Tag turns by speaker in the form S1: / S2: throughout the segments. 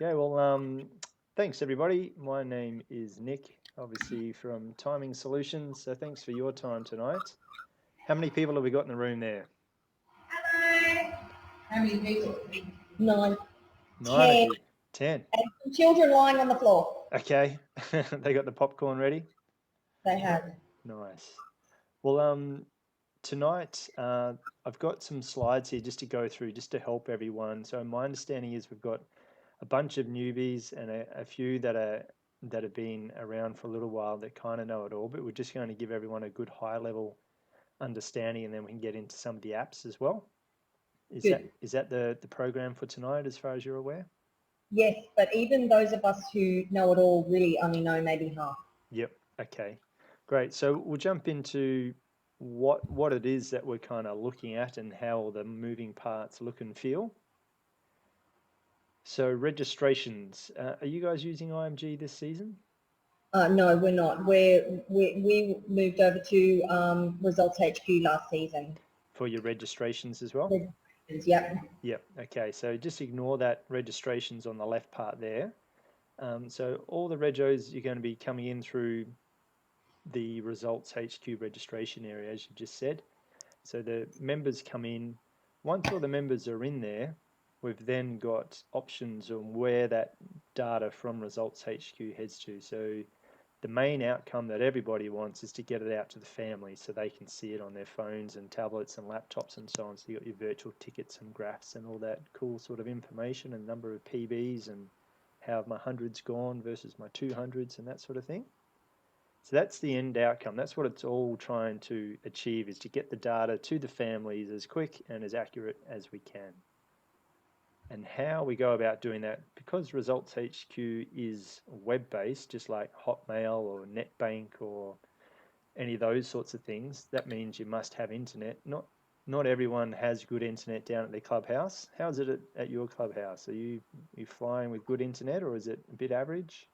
S1: Okay, well, thanks everybody. My name is Nick, obviously from Timing Solutions. So thanks for your time tonight. How many people have we got in the room there?
S2: Hello. How many people? 9,
S1: Nine of
S2: 10,
S1: you. 10.
S2: and some children lying on the floor.
S1: Okay. They got the popcorn ready?
S2: They have.
S1: Nice. Well, tonight I've got some slides here just to go through, just to help everyone. So my understanding is we've got a bunch of newbies and a few that have been around for a little while that kind of know it all, but we're just going to give everyone a good high level understanding, and then we can get into some of the apps as well. Is that
S2: Good.
S1: is that the program for tonight, as far as you're aware?
S2: Yes, but even those of us who know it all really only know maybe half.
S1: Yep. Okay. Great. So we'll jump into what it is that we're kind of looking at and how the moving parts look and feel. So registrations. Are you guys using IMG this season
S2: No, we're not. We moved over to Results HQ last season.
S1: for your registrations as well?
S2: Yep.
S1: Yep. Okay. So just ignore that registrations on the left part there. So all the regos you're going to be coming in through the Results HQ registration area, as you just said. So the members come in. Once all the members are in there, we've then got options on where that data from Results HQ heads to. So the main outcome that everybody wants is to get it out to the family so they can see it on their phones and tablets and laptops and so on. So you got your virtual tickets and graphs and all that cool sort of information and number of PBs and how have my hundreds gone versus my 200s and that sort of thing. So that's the end outcome. That's what it's all trying to achieve, is to get the data to the families as quick and as accurate as we can. And how we go about doing that, because Results HQ is web-based, just like Hotmail or NetBank or any of those sorts of things, that means you must have internet. Not everyone has good internet down at their clubhouse. How's it at your clubhouse? Are you flying with good internet, or is it a bit average?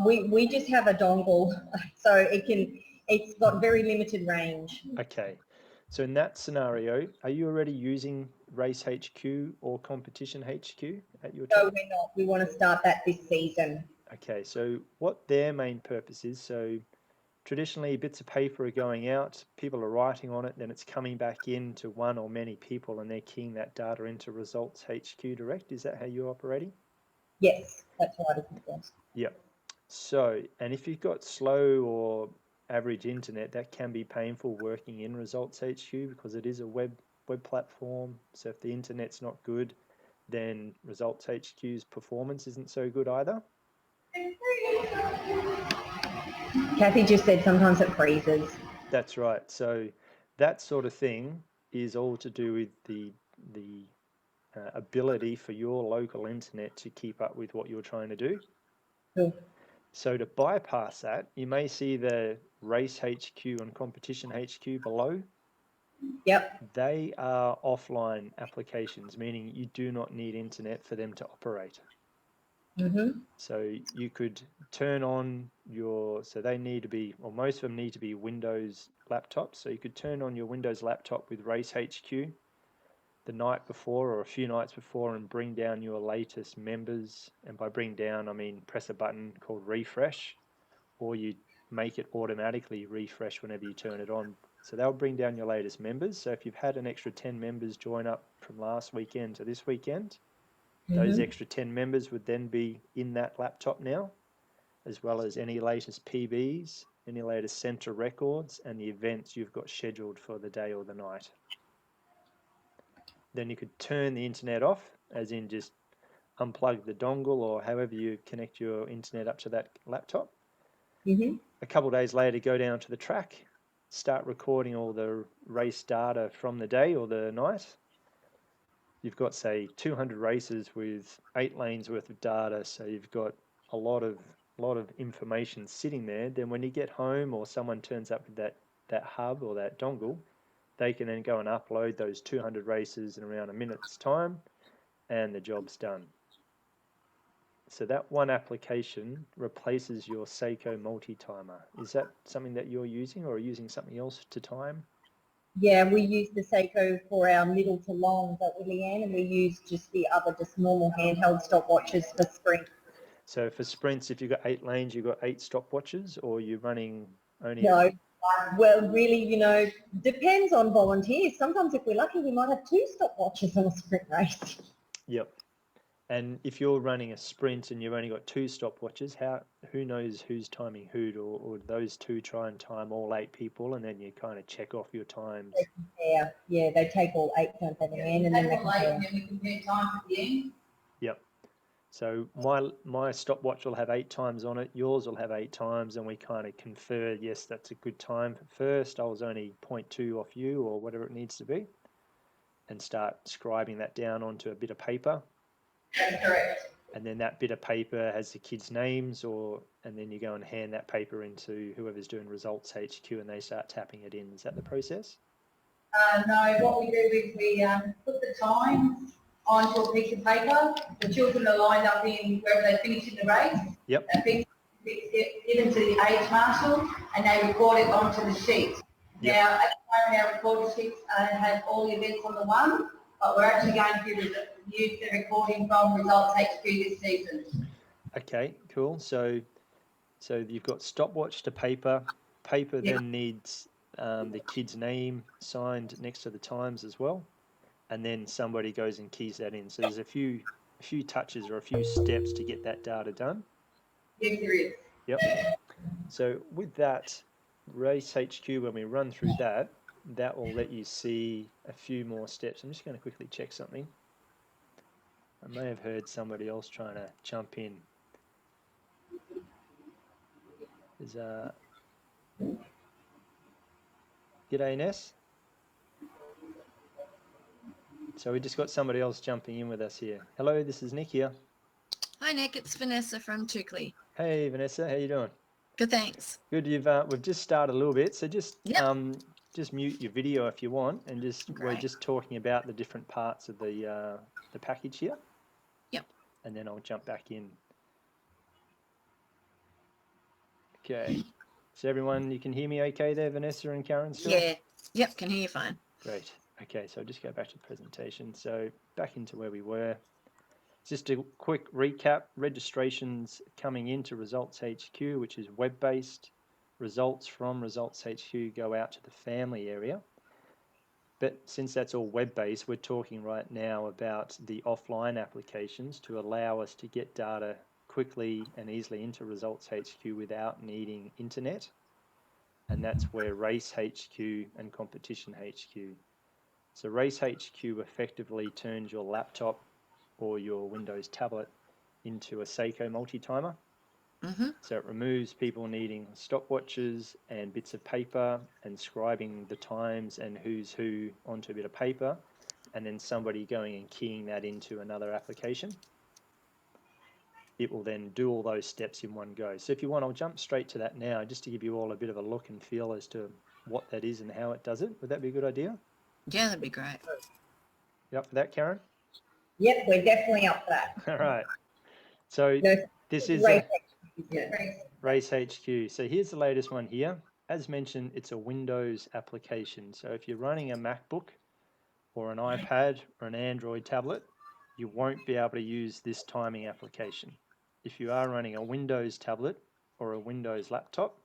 S2: We just have a dongle, so it's got very limited range.
S1: Okay. So in that scenario, are you already using Race HQ or Competition HQ at your
S2: No,
S1: team?
S2: we're not. We want to start that this season.
S1: Okay, so what their main purpose is, so traditionally bits of paper are going out, people are writing on it, then it's coming back in to one or many people and they're keying that data into Results HQ Direct. Is that how you're operating?
S2: Yes, that's right. Yes.
S1: Yep. So, and if you've got slow or average internet, that can be painful working in Results HQ because it is a web platform. So if the internet's not good, then Results HQ's performance isn't so good either.
S2: Kathy just said sometimes it freezes.
S1: That's right. So that sort of thing is all to do with the ability for your local internet to keep up with what you're trying to do.
S2: Cool.
S1: So to bypass that, you may see the Race HQ and Competition HQ below.
S2: Yep.
S1: They are offline applications, meaning you do not need internet for them to operate. So you could turn on so they need to be, or most of them need to be Windows laptops. So you could turn on your Windows laptop with Race HQ the night before or a few nights before and bring down your latest members. And by bring down, I mean press a button called refresh, or you make it automatically refresh whenever you turn it on. So they'll bring down your latest members. So if you've had an extra 10 members join up from last weekend to this weekend, those extra 10 members would then be in that laptop now, as well as any latest PBs, any latest center records, and the events you've got scheduled for the day or the night. Then you could turn the internet off, as in just unplug the dongle or however you connect your internet up to that laptop. A couple of days later, go down to the track, start recording all the race data from the day or the night. You've got, say, 200 races with 8 lanes worth of data, so you've got a lot of information sitting there. Then when you get home or someone turns up with that hub or that dongle, they can then go and upload those 200 races in around a minute's time, and the job's done. So that one application replaces your Seiko multi-timer. Is that something that you're using, or are you using something else to time?
S2: Yeah, we use the Seiko for our middle to long, don't we, Leanne? And we use just the other, just normal handheld stopwatches for sprint.
S1: So for sprints, if you've got 8 lanes, you've got 8 stopwatches, or you're running only
S2: No, well, really, depends on volunteers. Sometimes if we're lucky, we might have 2 stopwatches on a sprint race.
S1: Yep. And if you're running a sprint and you've only got 2 stopwatches, who knows who's timing who, or those 2 try and time all 8 people, and then you kind of check off your times.
S2: Yeah, they take all 8, don't they, Leanne? And then they compare.
S3: And then we compare times at the end.
S1: Yep. So my stopwatch will have 8 times on it. Yours will have 8 times, and we kind of confer, yes, that's a good time. First, I was only 0.2 off you, or whatever it needs to be, and start scribing that down onto a bit of paper.
S3: That's correct.
S1: And then that bit of paper has the kids' names, and then you go and hand that paper into whoever's doing results HQ, and they start tapping it in. Is that the process?
S3: No, what we do is we put the times onto a piece of paper. The children are lined up in wherever they finish in the race.
S1: Yep.
S3: That piece gets given to the age marshal, and they record it onto the sheet.
S1: Yep.
S3: Now, at the moment, our recorder sheets have all the events on the one, but we're actually going to use the recording from Results HQ this season.
S1: Okay, cool. So you've got stopwatch to paper. Paper then needs the kid's name signed next to the times as well, and then somebody goes and keys that in. So there's a few touches or a few steps to get that data done.
S3: Yes, there is.
S1: Yep. So with that race HQ, when we run through that will let you see a few more steps. I'm just going to quickly check something. I may have heard somebody else trying to jump in. There's G'day, Ness. So we just got somebody else jumping in with us here. Hello, this is Nick here.
S4: Hi Nick, it's Vanessa from Tukley.
S1: Hey Vanessa, how you doing?
S4: Good, thanks.
S1: Good. We've just started a little bit, so just
S4: Yep.
S1: mute your video if you want, and we're
S4: Great.
S1: just talking about the different parts of the package here.
S4: Yep.
S1: And then I'll jump back in. Okay. So everyone, you can hear me okay there, Vanessa and Karen still?
S4: Yeah. Yep, can hear you fine.
S1: Great. Okay, so I'll just go back to the presentation. So back into where we were. Just a quick recap, registrations coming into Results HQ, which is web-based. Results from Results HQ go out to the family area. But since that's all web-based, we're talking right now about the offline applications to allow us to get data quickly and easily into Results HQ without needing internet. And that's where Race HQ and Competition HQ. So Race HQ effectively turns your laptop or your Windows tablet into a Seiko multi-timer. So it removes people needing stopwatches and bits of paper and scribing the times and who's who onto a bit of paper, and then somebody going and keying that into another application. It will then do all those steps in one go. So if you want, I'll jump straight to that now, just to give you all a bit of a look and feel as to what that is and how it does it. Would that be a good idea?
S4: Yeah, that'd be great.
S1: You up for that, Karen?
S2: Yep, we're definitely up for that.
S1: All right. So this is Race HQ. So here's the latest one here. As mentioned, it's a Windows application. So if you're running a MacBook or an iPad or an Android tablet, you won't be able to use this timing application. If you are running a Windows tablet or a Windows laptop,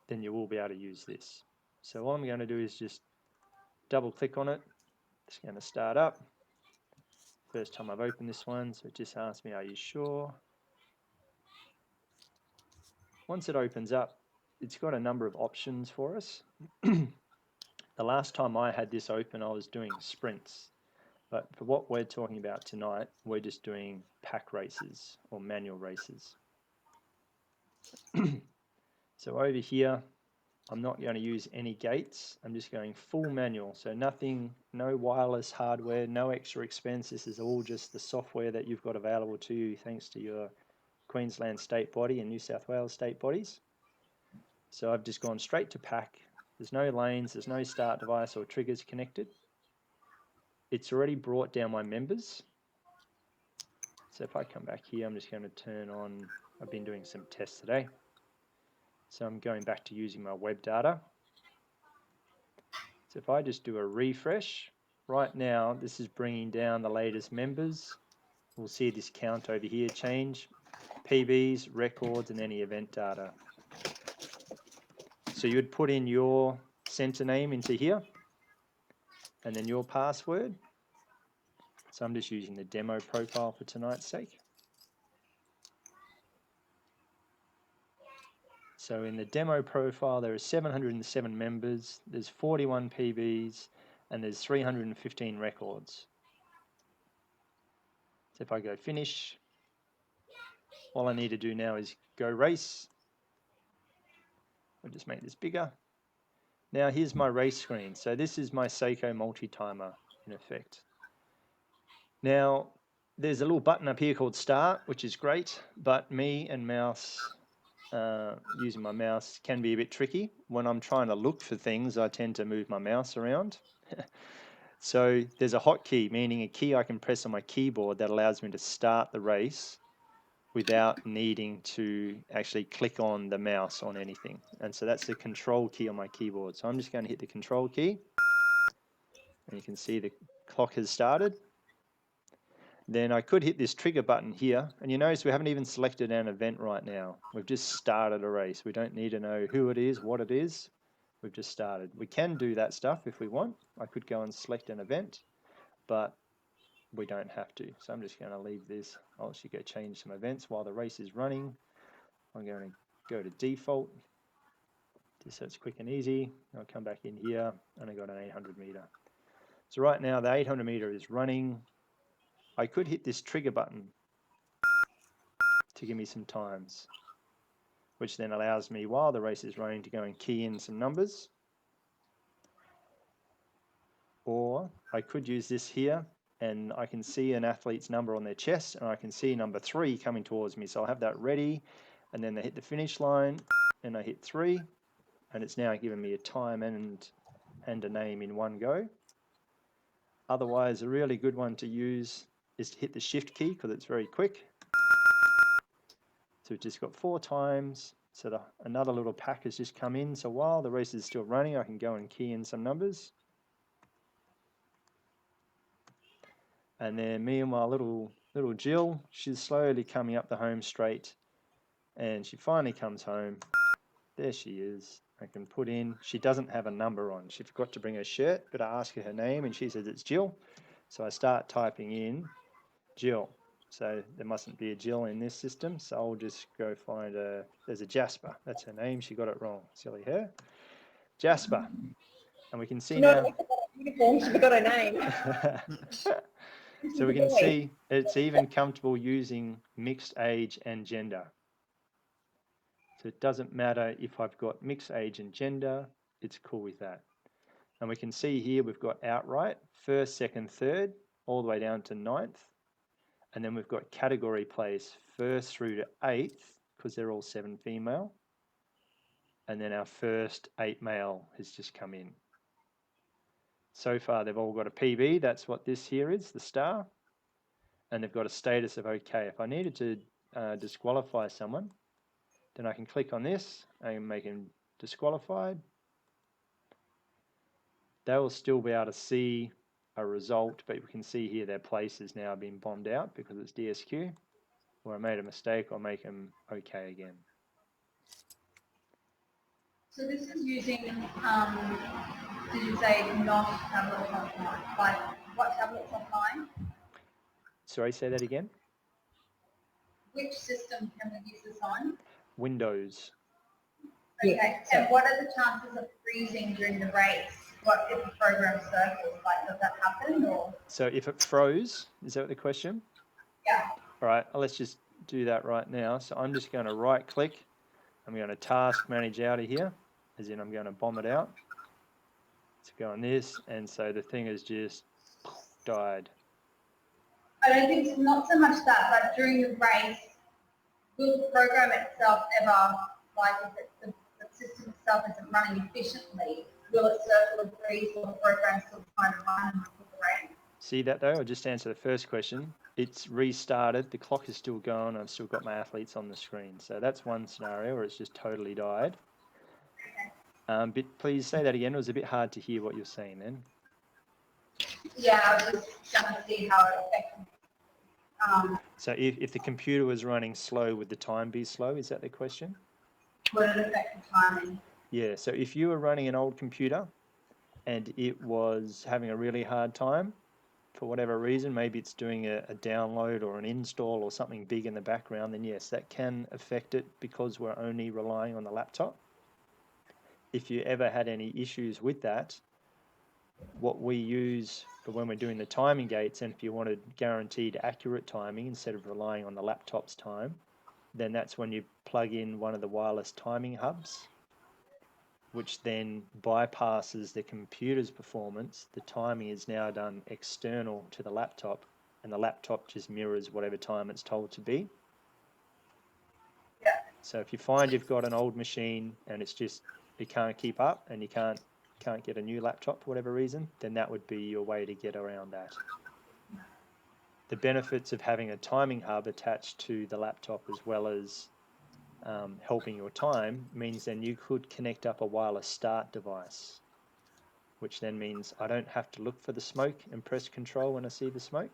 S1: then you will be able to use this. So all I'm going to do is just double click on it. It's going to start up. First time I've opened this one, so it just asks me, are you sure? Once it opens up, it's got a number of options for us. The last time I had this open, I was doing sprints. But for what we're talking about tonight, we're just doing pack races or manual races. So over here, I'm not going to use any gates. I'm just going full manual. So nothing, no wireless hardware, no extra expense. This is all just the software that you've got available to you thanks to your Queensland state body and New South Wales state bodies. So I've just gone straight to pack. There's no lanes, there's no start device or triggers connected. It's already brought down my members. So if I come back here, I'm just going to turn on, I've been doing some tests today. So I'm going back to using my web data. So if I just do a refresh, right now this is bringing down the latest members. We'll see this count over here change, PBs, records, and any event data. So you would put in your center name into here, and then your password. So I'm just using the demo profile for tonight's sake. So in the demo profile, there are 707 members, there's 41 PBs, and there's 315 records. So if I go finish, all I need to do now is go race. I'll just make this bigger. Now here's my race screen. So this is my Seiko multi-timer in effect. Now there's a little button up here called start, which is great, but me and mouse, using my mouse can be a bit tricky. When I'm trying to look for things, I tend to move my mouse around. So there's a hotkey, meaning a key I can press on my keyboard that allows me to start the race without needing to actually click on the mouse on anything. And so that's the control key on my keyboard. So I'm just going to hit the control key, and you can see the clock has started. Then I could hit this trigger button here, and you notice we haven't even selected an event right now. We've just started a race. We don't need to know who it is, what it is. We've just started. We can do that stuff if we want. I could go and select an event, but we don't have to. So I'm just going to leave this. I'll actually go change some events while the race is running. I'm going to go to default, just so it's quick and easy. I'll come back in here, and I got an 800 meter. So right now the 800 meter is running. I could hit this trigger button to give me some times, which then allows me, while the race is running, to go and key in some numbers. Or I could use this here, and I can see an athlete's number on their chest, and I can see number 3 coming towards me. So I'll have that ready, and then they hit the finish line, and I hit 3, and it's now giving me a time and a name in one go. Otherwise, a really good one to use is to hit the shift key, because it's very quick. So we've just got 4 times. So another little pack has just come in. So while the race is still running, I can go and key in some numbers. And then me and my little Jill, she's slowly coming up the home straight, and she finally comes home. There she is. I can put in, she doesn't have a number on. She forgot to bring her shirt, but I ask her name, and she says it's Jill. So I start typing in Jill. So there mustn't be a Jill in this system, so I'll just go find there's a Jasper. That's her name. She got it wrong. Silly her. Jasper. And we can see now.
S2: Uniform, she forgot her name.
S1: So we can see it's even comfortable using mixed age and gender. So it doesn't matter if I've got mixed age and gender, it's cool with that. And we can see here we've got outright, first, second, third, all the way down to 9th. And then we've got category place, first through to 8th, because they're all 7 female. And then our first 8 male has just come in. So far, they've all got a PB. That's what this here is, the star. And they've got a status of okay. If I needed to disqualify someone, then I can click on this and make them disqualified. They will still be able to see a result, but we can see here their place is now being bombed out because it's DSQ. Where I made a mistake, I'll make them okay again.
S3: So this is using, did you say not tablets online? Like what tablets online?
S1: Sorry, say that again?
S3: Which system can we use this on?
S1: Windows.
S3: Okay, and what are the chances of freezing during the race? What if the program circles? Like, does that happen or?
S1: So if it froze, is that the question?
S3: Yeah.
S1: All right, let's just do that right now. So I'm just going to right click. I'm going to task manage out of here, as in I'm going to bomb it out. Let's go on this, and so the thing has just died.
S3: I don't think it's not so much that, but during the race, will the program itself ever, like if the system itself isn't running efficiently, will it circle and freeze or the program still trying to run with the race?
S1: See that though? I'll just answer the first question. It's restarted, the clock is still going, I've still got my athletes on the screen. So that's one scenario where it's just totally died.
S3: Okay.
S1: But please say that again. It was a bit hard to hear what you're saying then.
S3: Yeah, I was just going to see how it affects.
S1: So if the computer was running slow, would the time be slow? Is that the question?
S3: Would it affect the timing?
S1: Yeah, so if you were running an old computer and it was having a really hard time, for whatever reason, maybe it's doing a download or an install or something big in the background, then yes, that can affect it because we're only relying on the laptop. If you ever had any issues with that, what we use for when we're doing the timing gates, and if you wanted guaranteed accurate timing instead of relying on the laptop's time, then that's when you plug in one of the wireless timing hubs, which then bypasses the computer's performance. The timing is now done external to the laptop, and the laptop just mirrors whatever time it's told to be.
S3: Yeah.
S1: So if you find you've got an old machine and it's just, it can't keep up and you can't get a new laptop for whatever reason, then that would be your way to get around that. The benefits of having a timing hub attached to the laptop as well as helping your time means then you could connect up a wireless start device, which then means I don't have to look for the smoke and press control when I see the smoke.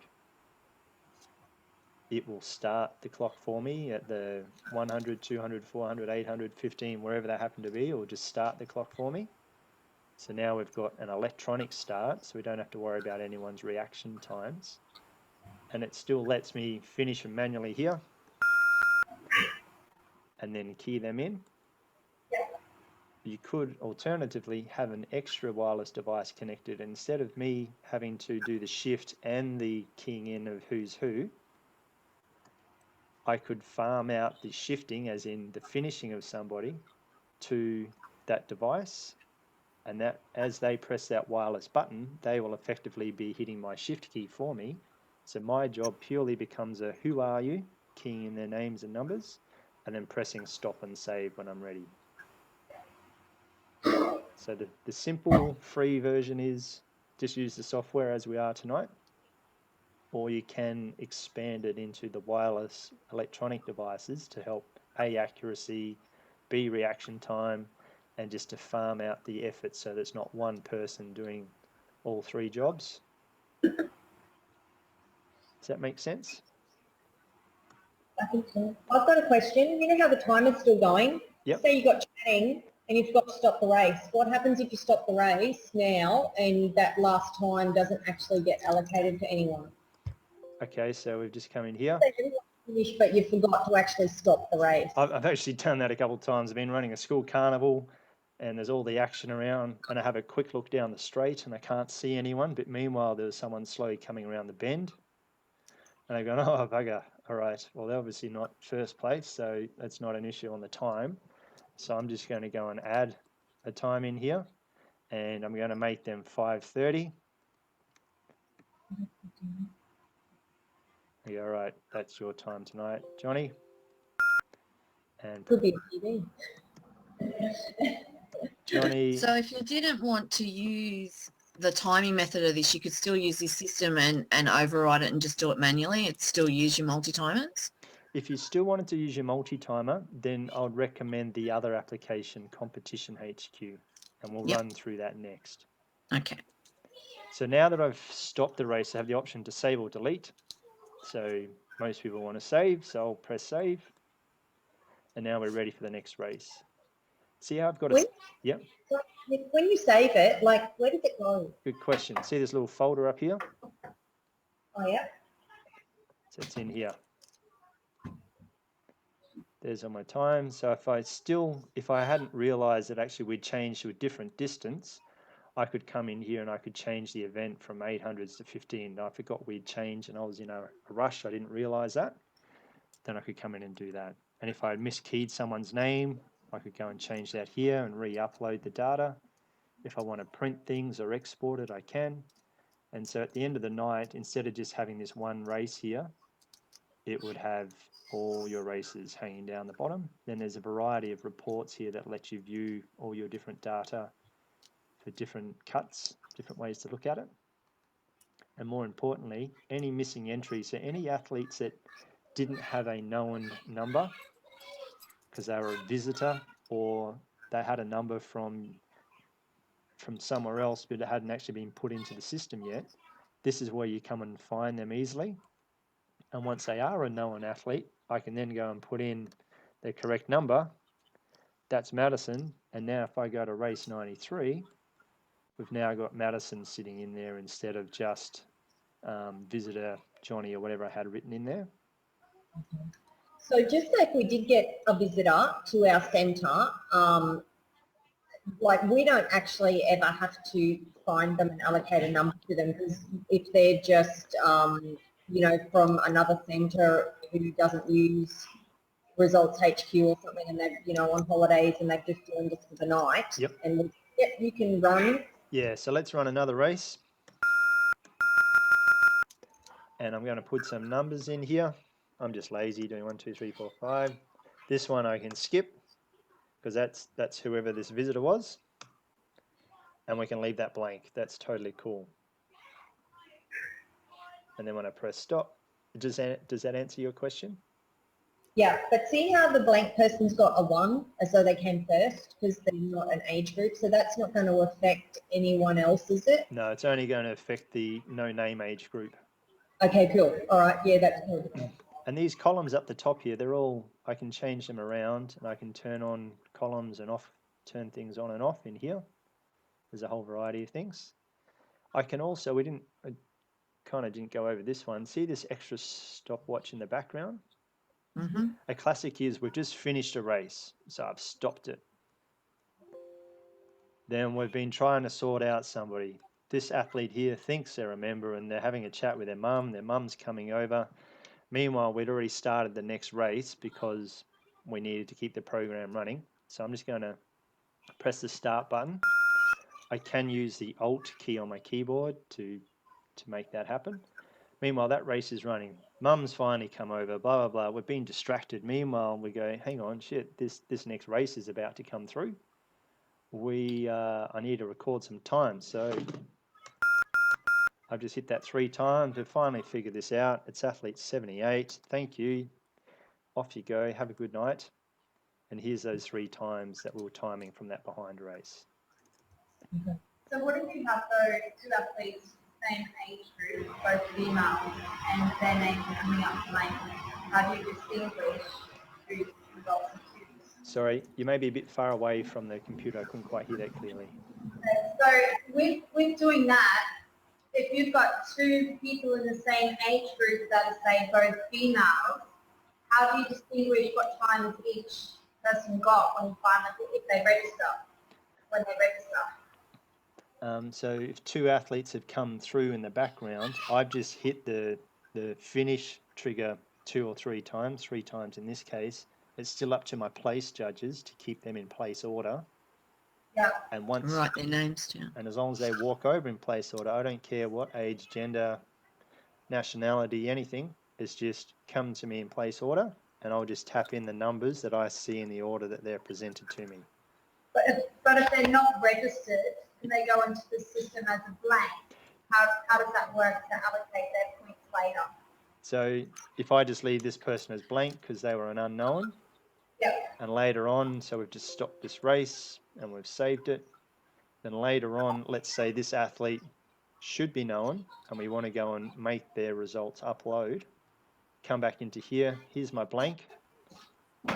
S1: It will start the clock for me at the 100, 200, 400, 800, 15, wherever they happen to be, it will just start the clock for me. So now we've got an electronic start, so we don't have to worry about anyone's reaction times. And it still lets me finish them manually here and then key them in. You could alternatively have an extra wireless device connected. Instead of me having to do the shift and the keying in of who's who, I could farm out the shifting, as in the finishing of somebody, to that device, and that as they press that wireless button, they will effectively be hitting my shift key for me. So my job purely becomes a who are you, keying in their names and numbers, and then pressing stop and save when I'm ready. So the simple free version is just use the software as we are tonight, or you can expand it into the wireless electronic devices to help A, accuracy, B, reaction time, and just to farm out the effort so there's not one person doing all three jobs. Does that make sense?
S2: I think so. I've got a question. You know how the timer's still going?
S1: Yep.
S2: Say you've got chatting and you've got to stop the race. What happens if you stop the race now and that last time doesn't actually get allocated to anyone?
S1: Okay, so we've just come in here.
S2: Finish, but you forgot to actually stop the race.
S1: I've actually done that a couple of times. I've been running a school carnival and there's all the action around and I have a quick look down the straight and I can't see anyone, but meanwhile there's someone slowly coming around the bend and they're going, oh bugger, all right, well they're obviously not first place, so that's not an issue on the time. So I'm just going to go and add a time in here and I'm going to make them 5:30. Yeah, all right, that's your time tonight, Johnny. And
S2: could be a TV.
S1: Johnny.
S4: So if you didn't want to use the timing method of this, you could still use this system and override it and just do it manually. It'd still use your multi-timers.
S1: If you still wanted to use your multi-timer, then I would recommend the other application, Competition HQ, and we'll run through that next.
S4: Okay.
S1: So now that I've stopped the race, I have the option to save or delete. So most people want to save, so I'll press save. And now we're ready for the next race. See how I've got it? Yeah.
S2: So when you save it, like, where does it go?
S1: Good question. See this little folder up here?
S2: Oh, yeah.
S1: So it's in here. There's all my time. So if I hadn't realized that actually we'd changed to a different distance, I could come in here and I could change the event from 800s to 15. I forgot we'd changed and I was in a rush. I didn't realize that. Then I could come in and do that. And if I had miskeyed someone's name, I could go and change that here and re-upload the data. If I want to print things or export it, I can. And so at the end of the night, instead of just having this one race here, it would have all your races hanging down the bottom. Then there's a variety of reports here that let you view all your different data for different cuts, different ways to look at it. And more importantly, any missing entries, so any athletes that didn't have a known number because they were a visitor or they had a number from somewhere else, but it hadn't actually been put into the system yet. This is where you come and find them easily. And once they are a known athlete, I can then go and put in the correct number. That's Madison. And now if I go to race 93, we've now got Madison sitting in there instead of just visitor Johnny or whatever I had written in there.
S2: So just say if we did get a visitor to our centre, like we don't actually ever have to find them and allocate a number to them, because if they're just, you know, from another centre who doesn't use Results HQ or something, and they're, you know, on holidays and they've just joined us for the night.
S1: Yep.
S2: And yep, you can run.
S1: Yeah, so let's run another race. And I'm going to put some numbers in here. I'm just lazy doing 1, 2, 3, 4, 5. This one I can skip because that's whoever this visitor was. And we can leave that blank. That's totally cool. And then when I press stop, does that answer your question?
S2: Yeah, but see how the blank person's got a 1 as though they came first because they're not an age group, so that's not going to affect anyone else, is it?
S1: No, it's only going to affect the no name age group.
S2: Okay, cool. All right, yeah, that's cool.
S1: And these columns up the top here, they're all, I can change them around and I can turn on columns and turn things on and off in here. There's a whole variety of things. I can also, I kind of didn't go over this one. See this extra stopwatch in the background?
S4: Mm-hmm.
S1: A classic is we've just finished a race, so I've stopped it. Then we've been trying to sort out somebody. This athlete here thinks they're a member and they're having a chat with their mum. Their mum's coming over. Meanwhile, we'd already started the next race because we needed to keep the program running. So I'm just going to press the start button. I can use the Alt key on my keyboard to make that happen. Meanwhile, that race is running. Mum's finally come over, blah, blah, blah. We've been distracted. Meanwhile, we go, hang on, shit, this next race is about to come through. I need to record some time. So I've just hit that 3 times. We've finally figured this out. It's athlete 78. Thank you. Off you go. Have a good night. And here's those 3 times that we were timing from that behind race.
S3: So what if you have those 2 athletes, same age group, both female, and their names are coming up blank? How do you distinguish whose results and whose?
S1: Sorry, you may be a bit far away from the computer. I couldn't quite hear that clearly.
S3: So with doing that, if you've got 2 people in the same age group that are, say, both females, how do you distinguish what times each person got when they register?
S1: So if 2 athletes have come through in the background, I've just hit the finish trigger 2 or 3 times, 3 times in this case. It's still up to my place judges to keep them in place order.
S3: Yeah.
S1: And once
S4: Write their names down.
S1: And as long as they walk over in place order, I don't care what age, gender, nationality, anything. It's just come to me in place order, and I'll just tap in the numbers that I see in the order that they're presented to me.
S3: But if they're not registered and they go into the system as a blank, how does that work to allocate their points later?
S1: So if I just leave this person as blank because they were an unknown,
S3: Yep.
S1: and later on, so we've just stopped this race and we've saved it, then later on, let's say this athlete should be known and we want to go and make their results upload, come back into here, here's my blank.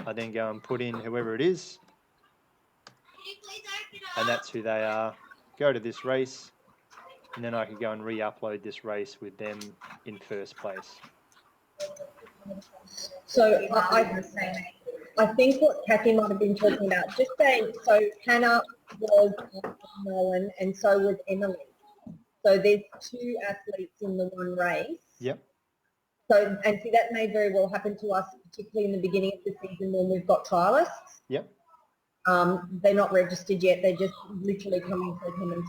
S1: I then go and put in whoever it is, and that's who they are. Go to this race, and then I can go and re-upload this race with them in first place.
S2: So I think what Kathy might have been talking about, just saying, so Hannah was Nolan and so was Emily. So there's 2 athletes in the one race.
S1: Yep.
S2: So, and see, that may very well happen to us, particularly in the beginning of the season when we've got trialists.
S1: Yep.
S2: They're not registered yet. They're just literally coming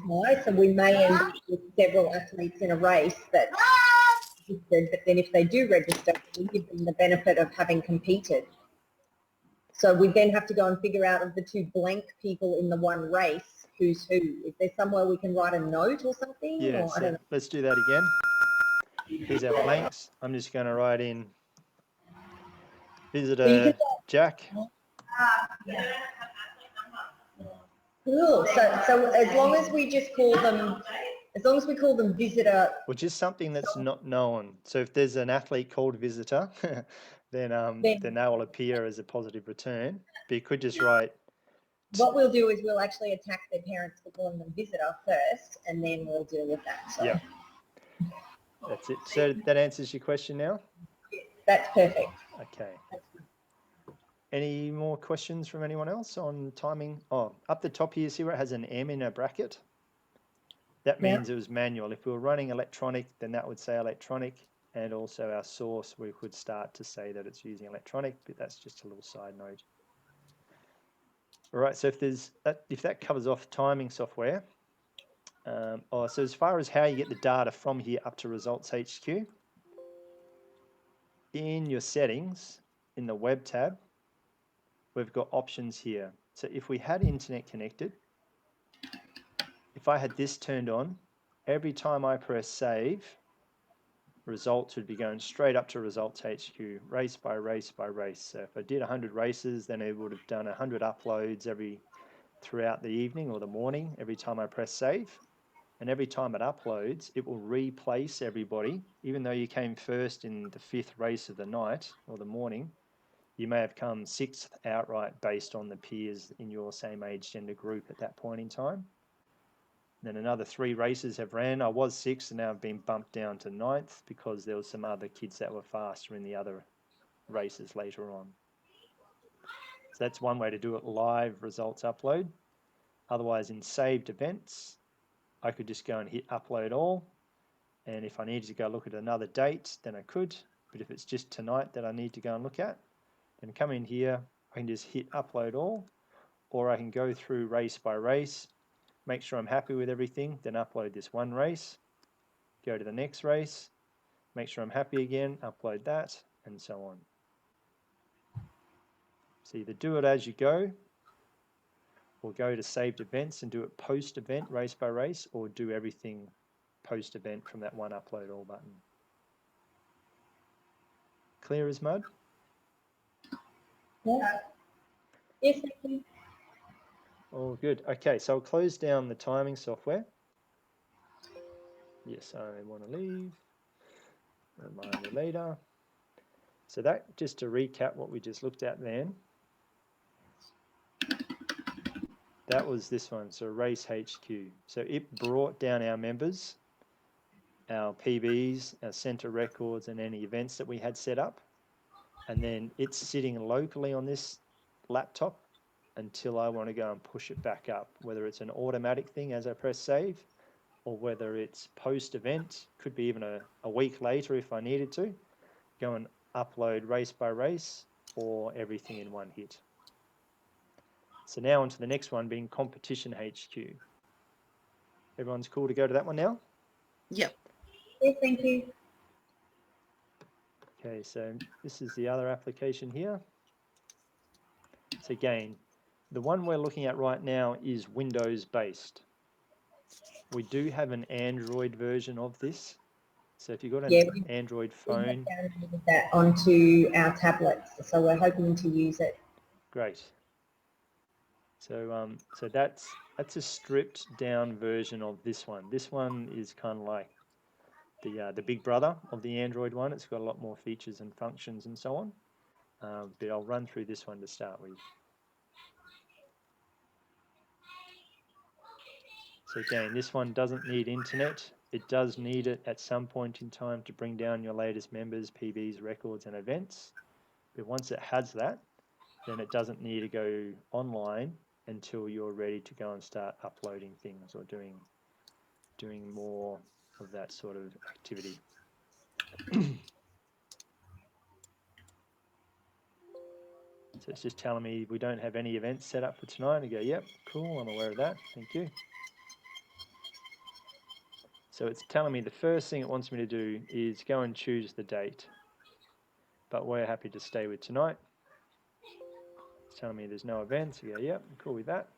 S2: tomorrow. So we may end up with several athletes in a race that registered, but then if they do register, we give them the benefit of having competed. So we then have to go and figure out of the 2 blank people in the one race, who's who. Is there somewhere we can write a note or something?
S1: Yeah,
S2: or,
S1: so
S2: I don't know.
S1: let's do that again. Here's our blanks. I'm just going to write in visitor Jack.
S2: Cool. So as long as we just call them, as long as we call them visitor.
S1: Or just something that's not known. So if there's an athlete called visitor, then that will appear as a positive return. But you could just write.
S2: What we'll do is we'll actually attack their parents for calling them visitor first, and then we'll deal with that. So.
S1: Yeah. That's it. So that answers your question now?
S2: That's perfect.
S1: Okay. Any more questions from anyone else on timing? Oh, up the top here, see where it has an M in a bracket? That means it was manual. If we were running electronic, then that would say electronic, and also our source, we could start to say that it's using electronic, but that's just a little side note. All right, so if that covers off timing software, so as far as how you get the data from here up to Results HQ, in your settings, in the web tab, we've got options here. So if we had internet connected, if I had this turned on, every time I press save, results would be going straight up to Results HQ, race by race by race. So if I did 100 races, then it would have done 100 uploads throughout the evening or the morning, every time I press save. And every time it uploads, it will replace everybody. Even though you came first in the 5th race of the night or the morning, you may have come 6th outright based on the peers in your same age gender group at that point in time. Then another 3 races have ran. I was 6th and now I've been bumped down to 9th because there were some other kids that were faster in the other races later on. So that's one way to do it, live results upload. Otherwise, in saved events, I could just go and hit upload all. And if I needed to go look at another date, then I could. But if it's just tonight that I need to go and look at, then come in here, I can just hit upload all, or I can go through race by race, make sure I'm happy with everything, then upload this one race, go to the next race, make sure I'm happy again, upload that, and so on. So either do it as you go, or go to saved events and do it post-event, race by race, or do everything post-event from that one upload all button. Clear as mud?
S2: Yeah. Yes, thank you.
S1: All good. Okay, so I'll close down the timing software. Yes, I want to leave. Remind me later. So that, just to recap what we just looked at then, that was this one, so Race HQ. So it brought down our members, our PBs, our center records, and any events that we had set up. And then it's sitting locally on this laptop until I want to go and push it back up, whether it's an automatic thing as I press save, or whether it's post-event, could be even a week later if I needed to, go and upload race by race or everything in one hit. So now on to the next one being Competition HQ. Everyone's cool to go to that one now?
S4: Yep.
S2: Yes, thank you.
S1: Okay, so this is the other application here. So again, the one we're looking at right now is Windows based. We do have an Android version of this. So if you've got an Android phone,
S2: we have downloaded that onto our tablets, so we're hoping to use it.
S1: Great. So so that's a stripped down version of this one. This one is kind of like the big brother of the Android one. It's got a lot more features and functions and so on. But I'll run through this one to start with. So again, this one doesn't need internet. It does need it at some point in time to bring down your latest members, PBs, records, and events. But once it has that, then it doesn't need to go online until you're ready to go and start uploading things or doing more of that sort of activity. So it's just telling me we don't have any events set up for tonight. I go, yep, cool, I'm aware of that, thank you. So it's telling me the first thing it wants me to do is go and choose the date. But we're happy to stay with tonight. It's telling me there's no events. I go, yep, I'm cool with that.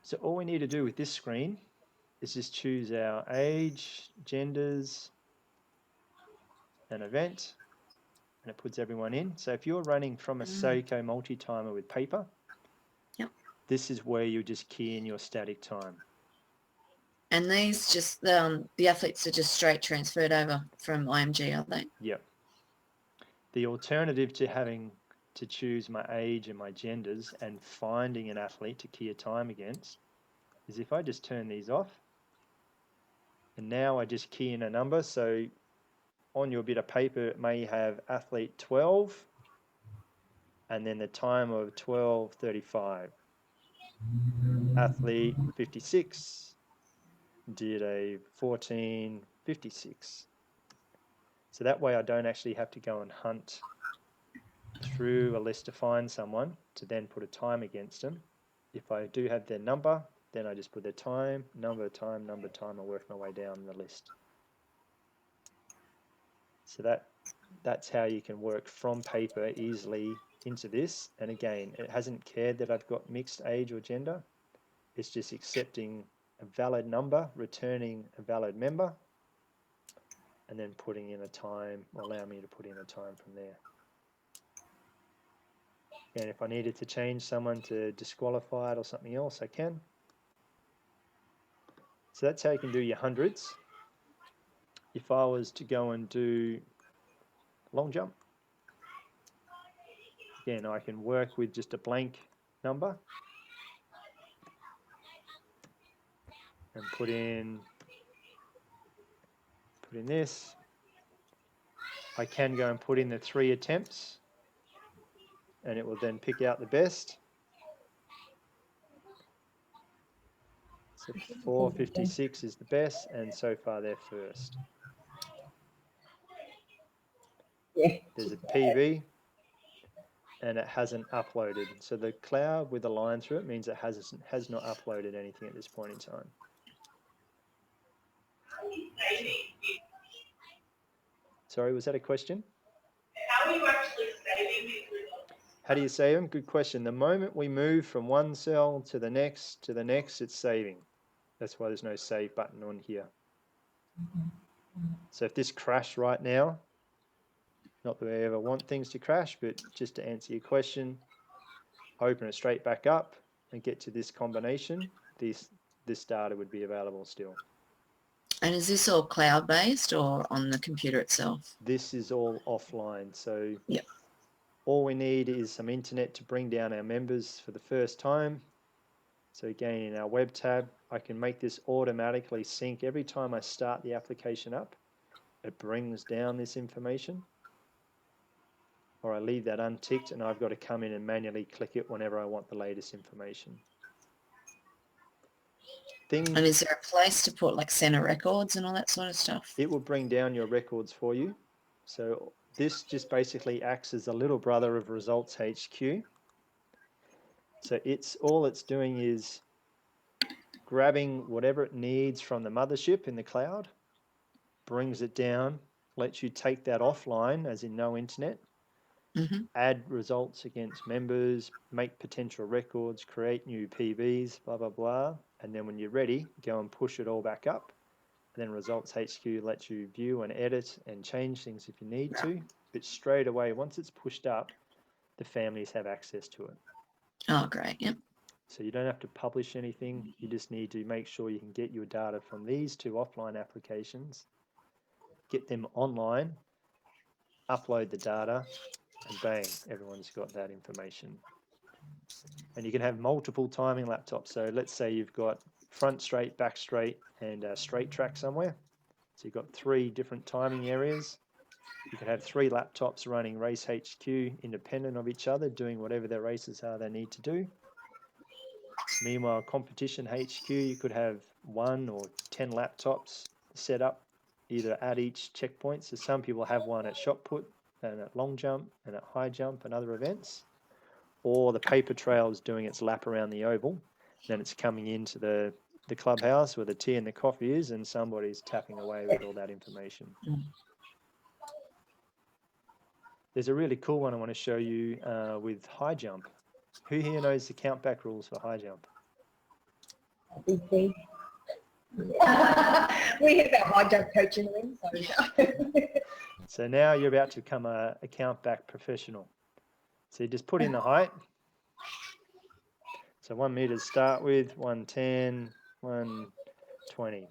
S1: So all we need to do with this screen is just choose our age, genders, an event, and it puts everyone in. So if you're running from a SOCO multi-timer with paper,
S4: Yep.
S1: This is where you just key in your static time.
S4: And these just, the athletes are just straight transferred over from IMG, are they?
S1: Yep. The alternative to having to choose my age and my genders and finding an athlete to key a time against is if I just turn these off, and now I just key in a number. So on your bit of paper, it may have athlete 12 and then the time of 12:35. Athlete 56 did a 14:56. So that way I don't actually have to go and hunt through a list to find someone to then put a time against them. If I do have their number, then I just put their time, number, time, number, time, and work my way down the list. So that's how you can work from paper easily into this. And again, it hasn't cared that I've got mixed age or gender. It's just accepting a valid number, returning a valid member, and then putting in a time, or allow me to put in a time from there. And if I needed to change someone to disqualified or something else, I can. So that's how you can do your hundreds. If I was to go and do long jump, again, I can work with just a blank number and put in this. I can go and put in the 3 attempts and it will then pick out the best. So 4:56 is the best, and so far they're first.
S2: Yeah.
S1: There's a PB and it hasn't uploaded. So the cloud with a line through it means it has not uploaded anything at this point in time. Sorry, was that a question?
S5: How are you actually saving these results?
S1: How do you save them? Good question. The moment we move from one cell to the next, it's saving. That's why there's no save button on here. So if this crashed right now, not that I ever want things to crash, but just to answer your question, open it straight back up and get to this combination, this data would be available still.
S4: And is this all cloud-based or on the computer itself?
S1: This is all offline. So
S4: yep.
S1: All we need is some internet to bring down our members for the first time. So again, in our web tab, I can make this automatically sync every time I start the application up. It brings down this information. Or I leave that unticked and I've got to come in and manually click it whenever I want the latest information.
S4: And is there a place to put like center records and all that sort of stuff?
S1: It will bring down your records for you. So this just basically acts as a little brother of Results HQ. So all it's doing is grabbing whatever it needs from the mothership in the cloud, brings it down, lets you take that offline, as in no internet, add results against members, make potential records, create new PBs, blah, blah, blah. And then when you're ready, go and push it all back up. And then Results HQ lets you view and edit and change things if you need to. But straight away, once it's pushed up, the families have access to it.
S4: Oh, great. Yep.
S1: So you don't have to publish anything. You just need to make sure you can get your data from these 2 offline applications, get them online, upload the data, and bang, everyone's got that information. And you can have multiple timing laptops. So let's say you've got front straight, back straight, and a straight track somewhere. So you've got 3 different timing areas. You can have 3 laptops running Race HQ independent of each other, doing whatever their races are they need to do. Meanwhile, Competition HQ, you could have 1 or 10 laptops set up either at each checkpoint. So some people have one at shot put and at long jump and at high jump and other events. Or the paper trail is doing its lap around the oval. Then it's coming into the clubhouse where the tea and the coffee is, and somebody's tapping away with all that information. There's a really cool one I want to show you with high jump. Who here knows the count back rules for high jump?
S2: We have our high jump coach in the room.
S1: So now you're about to become a count back professional. So you just put in the height. So 1 meter to start with, 110, 120.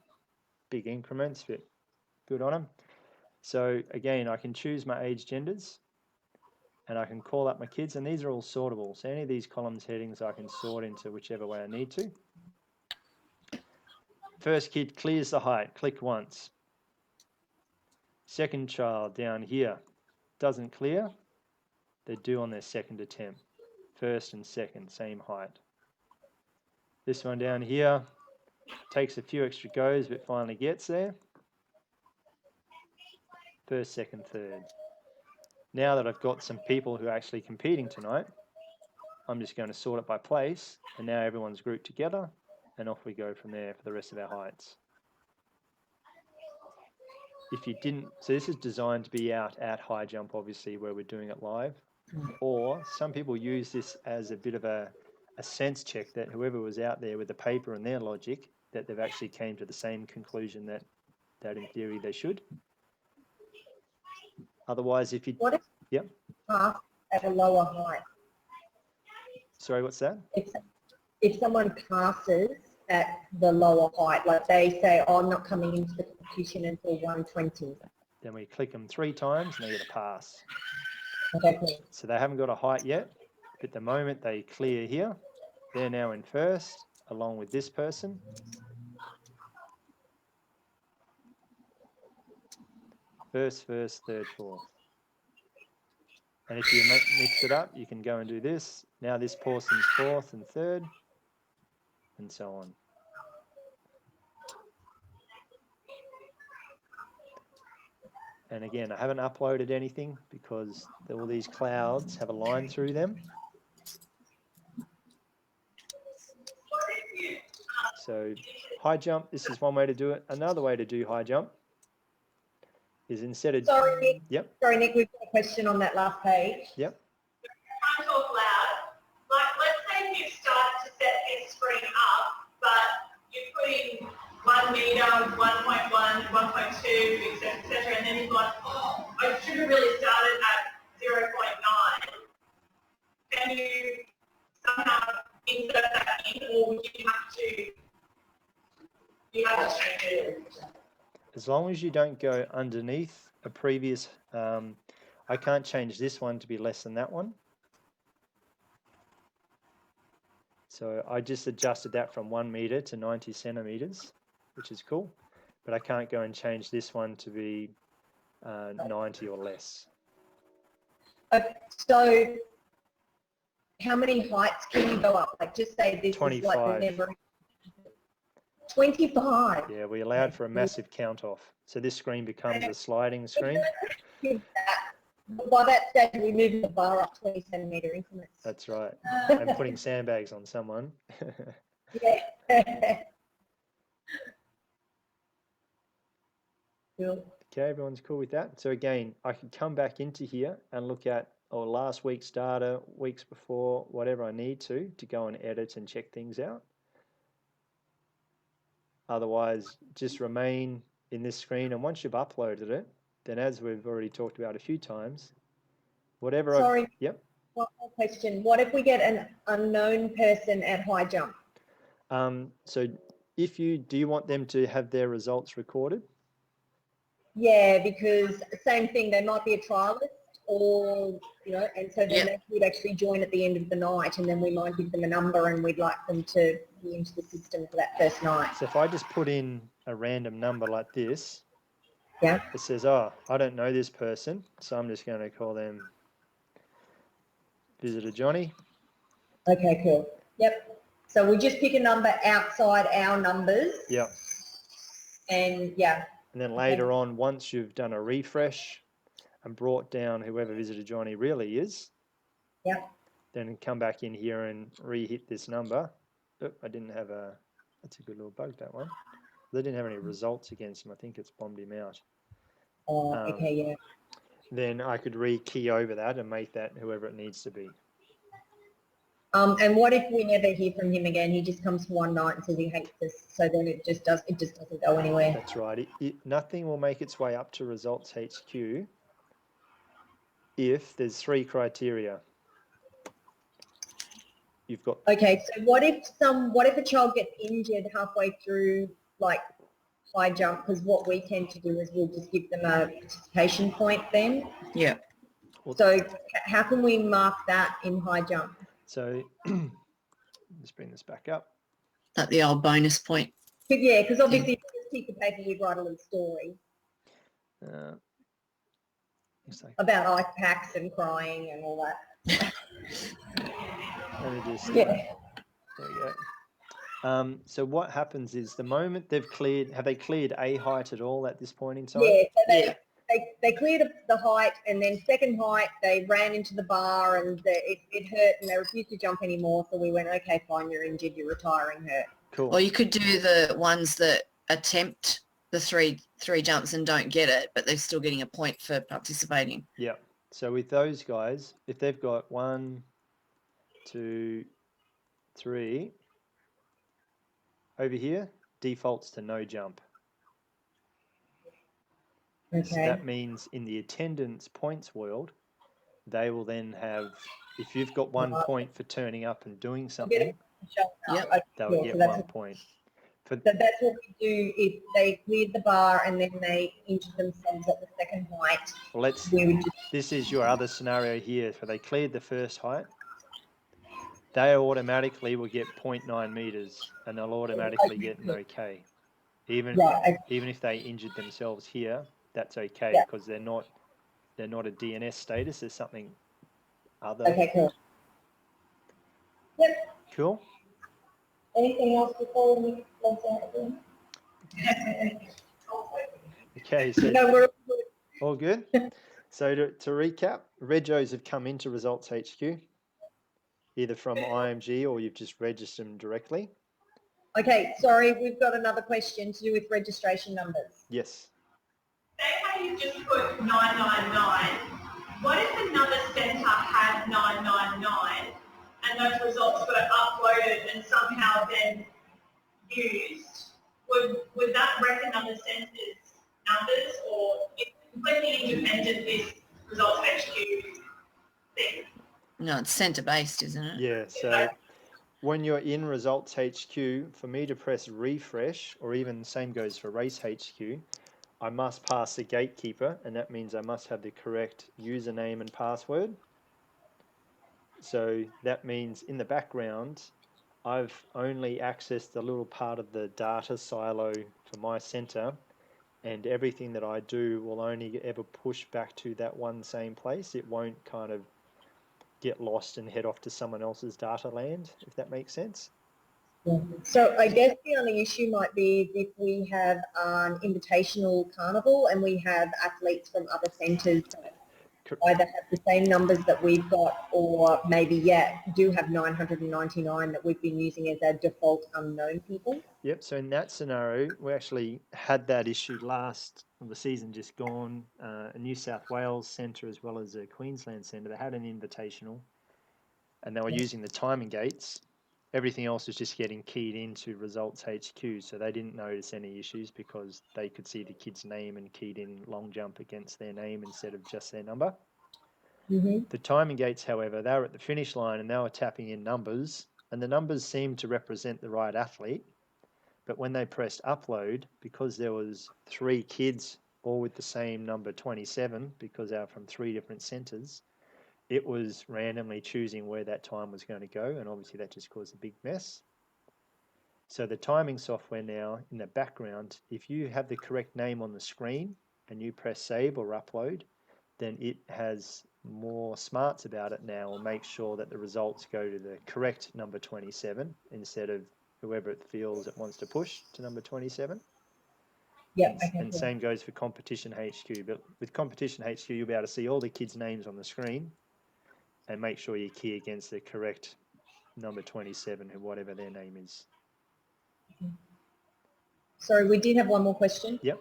S1: Big increments, but good on them. So again, I can choose my age genders and I can call up my kids, and these are all sortable. So any of these columns headings I can sort into whichever way I need to. First kid clears the height, click once. Second child down here doesn't clear, they're due on their second attempt. First and second, same height. This one down here takes a few extra goes but finally gets there. First, second, third. Now that I've got some people who are actually competing tonight, I'm just going to sort it by place, and now everyone's grouped together, and off we go from there for the rest of our heights. If you didn't, so this is designed to be out at high jump, obviously, where we're doing it live, or some people use this as a bit of a sense check that whoever was out there with the paper and their logic, that they've actually came to the same conclusion that in theory they should. Otherwise, if you...
S2: What if
S1: Yep.
S2: pass at a lower height?
S1: Sorry, what's that?
S2: If someone passes at the lower height, like they say, oh, I'm not coming into the competition until 120.
S1: Then we click them 3 times and they get a pass.
S2: Okay, cool.
S1: So they haven't got a height yet, but the moment they clear here, they're now in first, along with this person. First, third, fourth. And if you mix it up, you can go and do this. Now this person's fourth and third, and so on. And again, I haven't uploaded anything because all these clouds have a line through them. So high jump, this is one way to do it. Another way to do high jump is instead of...
S2: Sorry, Nick.
S1: Yep.
S2: Sorry, Nick, we've got a question on that last page.
S1: Yep.
S5: Can't talk loud. Like, let's say you start to set this screen up, but you're putting 1 meter, 1.1, 1.2, etc., and then you've got, oh, I should have really started at 0.9. Can you somehow insert that in, or would you have to change it?
S1: As long as you don't go underneath a previous, I can't change this one to be less than that one. So I just adjusted that from 1 meter to 90 centimeters, which is cool. But I can't go and change this one to be 90 or less.
S2: So how many heights can you go up? Like just say this
S1: 25.
S2: is like the never... 25.
S1: Yeah, we allowed for a massive count off. So this screen becomes a sliding screen.
S2: By that stage, we move the bar up 20 centimetre increments.
S1: That's right. And putting sandbags on someone.
S2: Yeah. Cool.
S1: Okay, everyone's cool with that. So again, I can come back into here and look at last week's data, weeks before, whatever I need to go and edit and check things out. Otherwise, just remain in this screen, and once you've uploaded it, then as we've already talked about a few times, whatever...
S2: Sorry,
S1: Yep.
S2: one more question. What if we get an unknown person at high jump?
S1: So do you want them to have their results recorded?
S2: Yeah, because same thing, they might be a trialist or, you know, and so then they would actually join at the end of the night, and then we might give them a number and we'd like them to be into the system for that first night.
S1: So if I just put in a random number like this,
S2: yeah,
S1: it says, oh, I don't know this person, so I'm just going to call them Visitor Johnny.
S2: Okay, cool. Yep. So we just pick a number outside our numbers.
S1: Yep.
S2: And yeah.
S1: And then later on, once you've done a refresh and brought down whoever Visitor Johnny really is,
S2: yep,
S1: then come back in here and re-hit this number. Oh, I didn't have that's a good little bug, that one. They didn't have any results against him. I think it's bombed him out.
S2: Oh, okay, yeah.
S1: Then I could re-key over that and make that whoever it needs to be.
S2: And what if we never hear from him again? He just comes for one night and says he hates us, so then it just doesn't go anywhere.
S1: That's right. Nothing will make its way up to Results HQ if there's 3 criteria. you've got
S2: Okay, so what if a child gets injured halfway through, like, high jump? Because what we tend to do is we'll just give them a participation point then.
S4: Yeah.
S2: So how can we mark that in high jump?
S1: so let's bring this back up.
S4: Like the old bonus point.
S2: But yeah, because obviously if we just pick the paper, we write a little story
S1: Looks like,
S2: about ice packs and crying and all that.
S1: let me just
S2: Yeah.
S1: there we go. So what happens is the moment they've cleared, have they cleared a height at all at this point in time?
S2: Yeah, so
S4: Yeah.
S2: they cleared the height, and then second height they ran into the bar, and it hurt, and they refused to jump anymore. So we went, okay, fine, you're injured, you're retiring her.
S1: Cool.
S4: Or you could do the ones that attempt the three jumps and don't get it, but they're still getting a point for participating.
S1: Yeah. So with those guys, if they've got 1, 2, 3, over here, defaults to no jump.
S2: Okay.
S1: So that means in the attendance points world, they will then have, if you've got 1 point for turning up and doing something,
S4: Yep.
S2: Okay,
S1: they'll
S2: cool.
S1: get
S2: So that's
S1: 1 point. For,
S2: So that's what we do if they cleared the bar and then they injured themselves at the second height.
S1: well, let's,
S2: We would just,
S1: this is your other scenario here. So they cleared the first height, they automatically will get 0.9 meters and they'll automatically get an okay. Even if they injured themselves here, that's okay because they're not a DNS status. There's something other.
S2: Okay, cool. Yep.
S1: Cool.
S2: Anything else before we close out again?
S1: Okay, so
S2: No, we're
S1: all good. So to recap, Regos have come into Results HQ, either from IMG or you've just registered them directly.
S2: okay. Sorry, we've got another question to do with registration numbers.
S1: Yes.
S5: Say how you just put 999. What if another centre had 999 and those results were uploaded and somehow then used? Would that reckon on the centre's numbers, or it's completely independent this Results HQ thing?
S4: No, it's centre-based, isn't it?
S1: Yeah, so when you're in Results HQ, for me to press refresh, or even same goes for Race HQ, I must pass the gatekeeper, and that means I must have the correct username and password. So that means in the background, I've only accessed the little part of the data silo for my center, and everything that I do will only ever push back to that one same place. It won't kind of get lost and head off to someone else's data land, if that makes sense.
S2: So I guess the only issue might be if we have an invitational carnival and we have athletes from other centres that either have the same numbers that we've got, or maybe do have 999 that we've been using as our default unknown people.
S1: Yep, so in that scenario, we actually had that issue the season just gone, a New South Wales centre as well as a Queensland centre. They had an invitational and they were using the timing gates. Everything else was just getting keyed into Results HQ, so they didn't notice any issues because they could see the kid's name and keyed in long jump against their name instead of just their number.
S2: Mm-hmm.
S1: The timing gates, however, they were at the finish line and they were tapping in numbers, and the numbers seemed to represent the right athlete. But when they pressed upload, because there was 3 kids all with the same number 27, because they were from 3 different centres, it was randomly choosing where that time was going to go, and obviously that just caused a big mess. So the timing software now in the background, if you have the correct name on the screen and you press save or upload, then it has more smarts about it now, or make sure that the results go to the correct number 27 instead of whoever it feels it wants to push to number 27.
S2: Yeah.
S1: And same goes for Competition HQ. But with Competition HQ, you'll be able to see all the kids' names on the screen and make sure you key against the correct number 27, whatever their name is.
S2: Sorry, we did have one more question.
S1: Yep.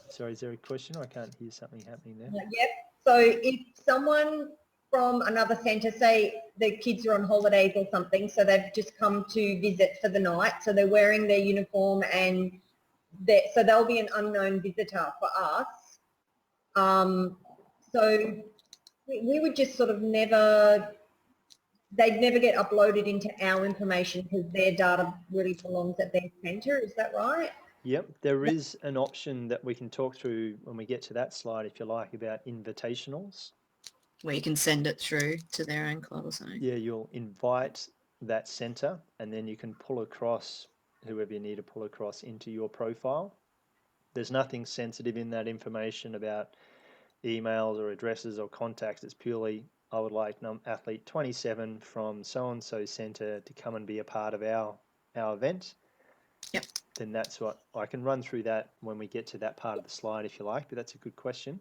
S1: Sorry, is there a question? I can't hear something happening there.
S2: Yep. So if someone from another centre, say the kids are on holidays or something, so they've just come to visit for the night, so they're wearing their uniform and so they'll be an unknown visitor for us. So we would just sort of never, they'd never get uploaded into our information because their data really belongs at their centre. Is that right?
S1: Yep, there is an option that we can talk through when we get to that slide, if you like, about invitationals.
S4: Where you can send it through to their own club or something.
S1: Yeah, you'll invite that centre and then you can pull across whoever you need to pull across into your profile. There's nothing sensitive in that information about emails or addresses or contacts. It's purely, I would like athlete 27 from so-and-so centre to come and be a part of our event.
S4: Yep.
S1: Then that's what, I can run through that when we get to that part of the slide if you like, but that's a good question.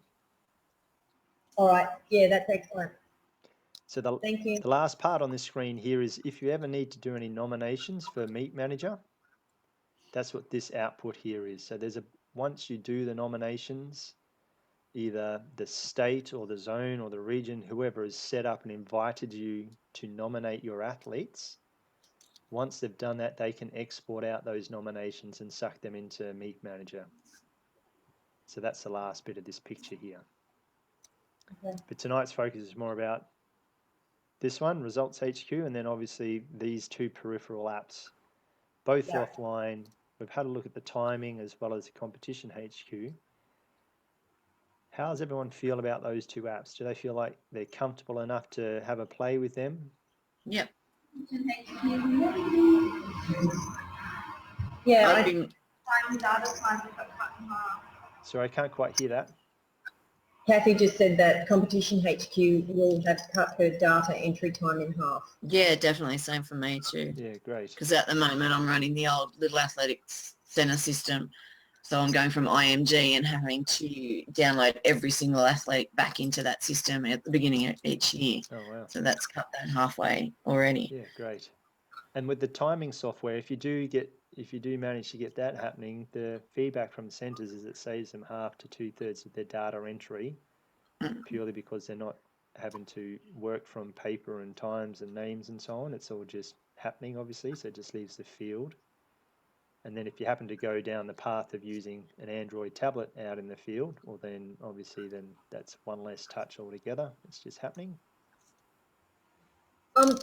S2: All right. Yeah, that's excellent.
S1: So
S2: Thank you.
S1: the last part on this screen here is if you ever need to do any nominations for Meet Manager, that's what this output here is. So once you do the nominations, either the state or the zone or the region, whoever has set up and invited you to nominate your athletes, once they've done that, they can export out those nominations and suck them into Meet Manager. So that's the last bit of this picture here.
S2: Okay.
S1: But tonight's focus is more about this one, Results HQ, and then obviously these two peripheral apps, both offline. We've had a look at the timing as well as the Competition HQ. How does everyone feel about those two apps? Do they feel like they're comfortable enough to have a play with them?
S4: Yep.
S2: Yeah,
S4: I've been,
S1: Sorry, I can't quite hear that.
S2: Kathy just said that Competition HQ will have cut her data entry time in half.
S4: yeah, definitely. Same for me too.
S1: Yeah, great.
S4: Because at the moment I'm running the old Little Athletics Centre system. So I'm going from IMG and having to download every single athlete back into that system at the beginning of each year.
S1: Oh, wow.
S4: So that's cut that halfway already.
S1: Yeah, great. And with the timing software, if you do manage to get that happening, the feedback from centres is it saves them half to 2/3 of their data entry, purely because they're not having to work from paper and times and names and so on. It's all just happening, obviously, so it just leaves the field. And then if you happen to go down the path of using an Android tablet out in the field, well then obviously then that's one less touch altogether. It's just happening.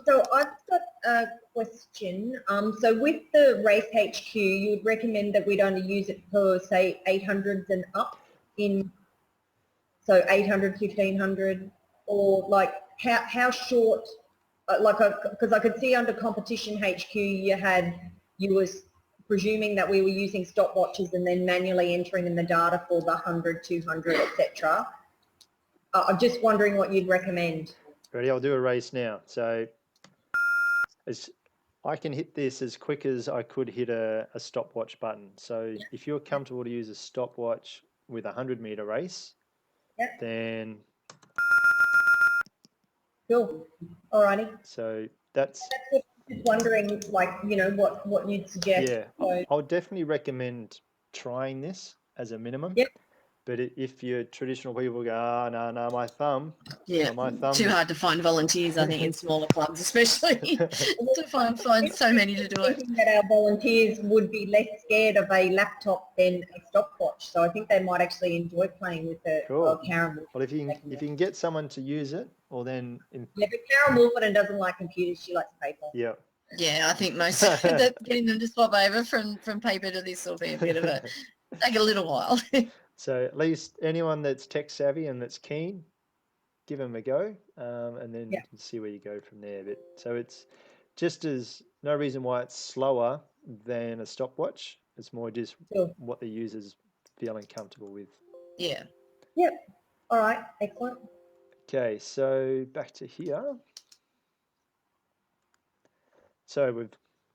S2: So I've got a question. So with the Race HQ, you would recommend that we'd only use it for, say, 800s and up so 800, 1500, or like how short, because I could see under Competition HQ you was presuming that we were using stopwatches and then manually entering in the data for the 100, 200, etc. I'm just wondering what you'd recommend.
S1: Ready? I'll do a race now. So I can hit this as quick as I could hit a stopwatch button. So if you're comfortable to use a stopwatch with a 100-meter race, then
S2: Cool. Alrighty.
S1: so that's
S2: just wondering, like, you know, what you'd suggest.
S1: yeah.
S2: So,
S1: I'll definitely recommend trying this as a minimum.
S2: Yep.
S1: But if your traditional people go, no, my thumb.
S4: Yeah,
S1: my thumb.
S4: too hard to find volunteers, I think, in smaller clubs, especially to find so many to do it.
S2: Thinking that our volunteers would be less scared of a laptop than a stopwatch, so I think they might actually enjoy playing with the Karen Wolf.
S1: Well, if you can get someone to use it, or then
S2: but Karen Wolfenden doesn't like computers; she likes paper.
S1: Yeah.
S4: Yeah, I think most that getting them to swap over from paper to this will be a bit of take a little while.
S1: So at least anyone that's tech savvy and that's keen, give them a go, and then you can see where you go from there. But so it's just no reason why it's slower than a stopwatch. It's more just what the user's feeling comfortable with.
S4: Yeah.
S2: Yep. All right. Excellent.
S1: Okay, so back to here. So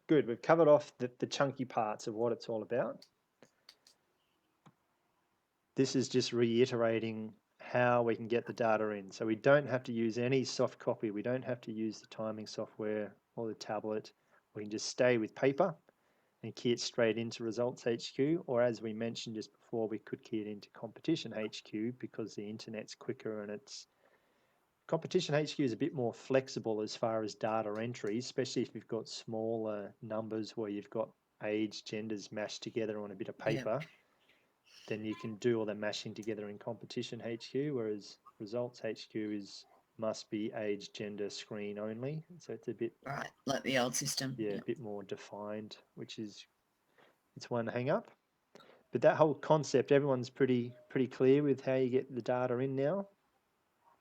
S1: we've covered off the chunky parts of what it's all about. This is just reiterating how we can get the data in. So we don't have to use any soft copy. We don't have to use the timing software or the tablet. We can just stay with paper and key it straight into Results HQ, or as we mentioned just before, we could key it into Competition HQ because the internet's quicker and Competition HQ is a bit more flexible as far as data entry, especially if you've got smaller numbers where you've got age, genders mashed together on a bit of paper. then you can do all the mashing together in competition HQ, whereas results HQ must be age, gender, screen only. So it's a bit,
S4: Right, like the old system.
S1: yeah, a bit more defined, which is, it's one hang up. But that whole concept, everyone's pretty clear with how you get the data in now.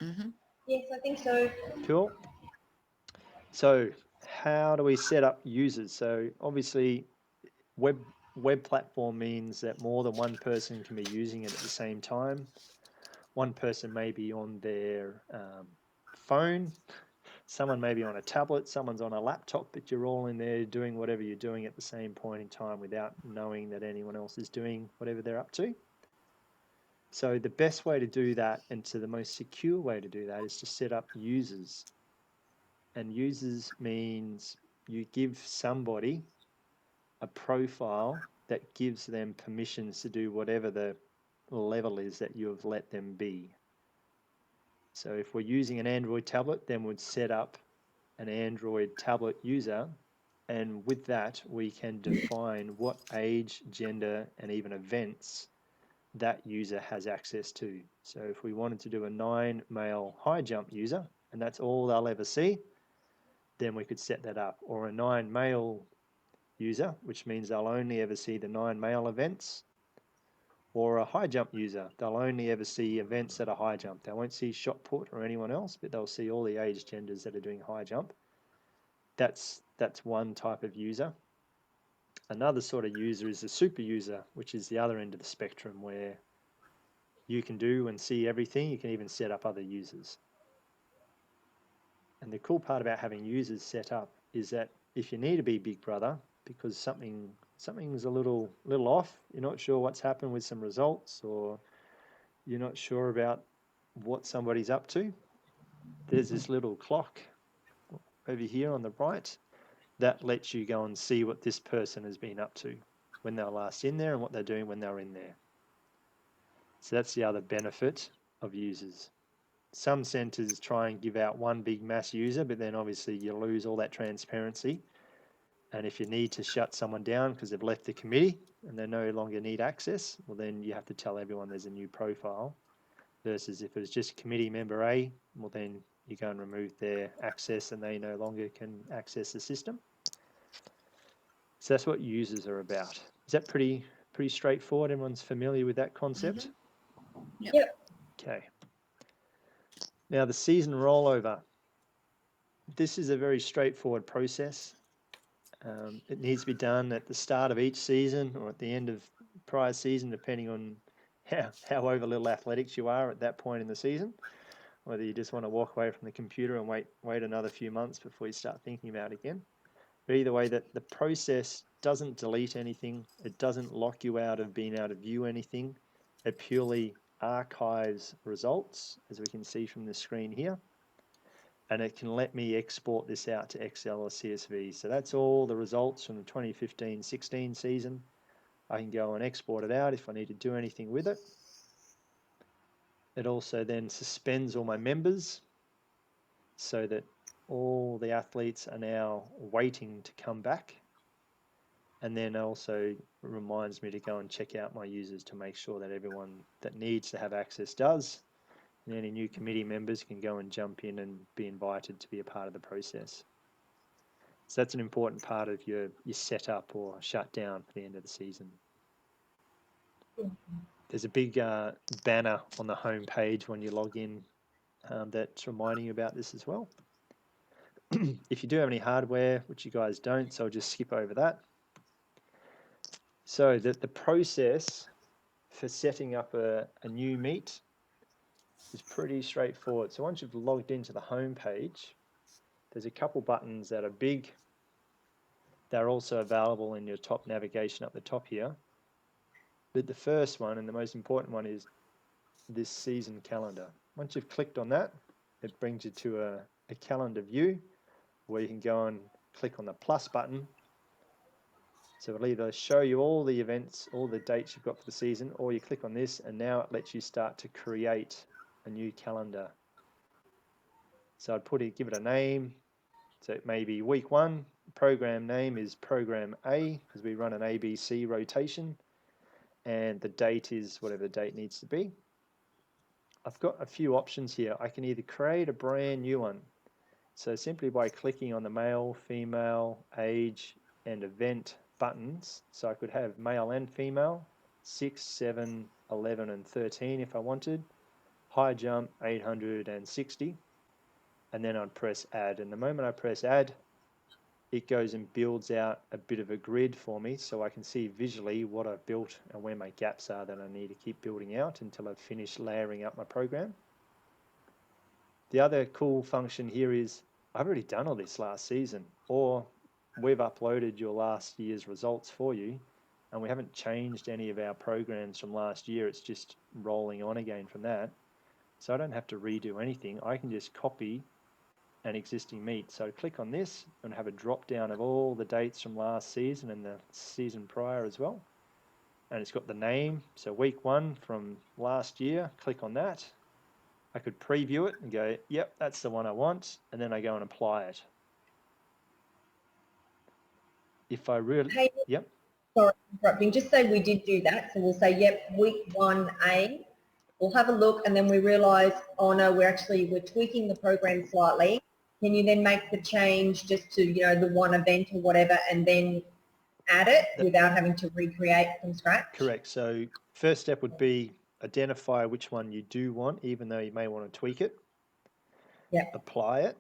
S4: Mm-hmm.
S2: Yes, I think so.
S1: Cool. So how do we set up users? So obviously web platform means that more than one person can be using it at the same time. One person may be on their phone, someone may be on a tablet, someone's on a laptop, but you're all in there doing whatever you're doing at the same point in time without knowing that anyone else is doing whatever they're up to. So the best way to do that, and to the most secure way to do that, is to set up users. And users means you give somebody a profile that gives them permissions to do whatever the level is that you have let them be. So if we're using an Android tablet, then we'd set up an Android tablet user, and with that we can define what age, gender, and even events that user has access to. So if we wanted to do a 9 male high jump user, and that's all they'll ever see, then we could set that up. Or a 9 male user, which means they'll only ever see the 9 male events. Or a high jump user, they'll only ever see events that are high jump. They won't see shot put or anyone else, but they'll see all the age genders that are doing high jump. That's one type of user. Another sort of user is a super user, which is the other end of the spectrum, where you can do and see everything. You can even set up other users. And the cool part about having users set up is that if you need to be Big Brother because something's a little off, you're not sure what's happened with some results, or you're not sure about what somebody's up to, there's this little clock over here on the right that lets you go and see what this person has been up to when they were last in there and what they're doing when they were in there. So that's the other benefit of users. Some centers try and give out one big mass user, but then obviously you lose all that transparency. And if you need to shut someone down because they've left the committee and they no longer need access, well, then you have to tell everyone there's a new profile. Versus if it was just committee member A, well, then you go and remove their access and they no longer can access the system. So that's what users are about. Is that pretty straightforward? Everyone's familiar with that concept?
S4: Mm-hmm.
S2: Yep.
S1: Okay. Now the season rollover. This is a very straightforward process. It needs to be done at the start of each season or at the end of prior season, depending on how over little athletics you are at that point in the season. Whether you just want to walk away from the computer and wait another few months before you start thinking about it again. But either way, that the process doesn't delete anything. It doesn't lock you out of being able to view anything. It purely archives results, as we can see from the screen here. And it can let me export this out to Excel or CSV. So that's all the results from the 2015-16 season. I can go and export it out if I need to do anything with it. It also then suspends all my members so that all the athletes are now waiting to come back. And then also reminds me to go and check out my users to make sure that everyone that needs to have access does. And any new committee members can go and jump in and be invited to be a part of the process. So that's an important part of your setup or shutdown for the end of the season. There's a big banner on the home page when you log in that's reminding you about this as well. If you do have any hardware, which you guys don't, so I'll just skip over that. So the process for setting up a new meet is pretty straightforward. So once you've logged into the home page, there's a couple buttons that are big. They're also available in your top navigation up the top here. But the first one and the most important one is this season calendar. Once you've clicked on that, it brings you to a calendar view where you can go and click on the plus button. So it'll either show you all the events, all the dates you've got for the season, or you click on this and now it lets you start to create a new calendar. So I'd give it a name. So it may be week 1, program name is program A because we run an ABC rotation. and the date is whatever the date needs to be. I've got a few options here. I can either create a brand new one. So simply by clicking on the male, female, age, and event buttons. So I could have male and female, 6, 7, 11, and 13 if I wanted. High jump, 860. And then I'd press add. And the moment I press add, it goes and builds out a bit of a grid for me so I can see visually what I've built and where my gaps are that I need to keep building out until I've finished layering up my program. The other cool function here is I've already done all this last season, or we've uploaded your last year's results for you and we haven't changed any of our programs from last year. It's just rolling on again from that. So I don't have to redo anything. I can just copy an existing meet. So click on this and have a drop down of all the dates from last season and the season prior as well. And it's got the name. So week 1 from last year, click on that. I could preview it and go, yep, that's the one I want. And then I go and apply it. If I really,
S2: Hey,
S1: yep.
S2: Sorry for interrupting. Just say we did do that. So we'll say, yep, week 1A. We'll have a look and then we realise, oh no, we're tweaking the program slightly. Can you then make the change just to, the one event or whatever and then add it without having to recreate from scratch?
S1: Correct. So first step would be identify which one you do want, even though you may want to tweak it.
S2: Yeah.
S1: Apply it.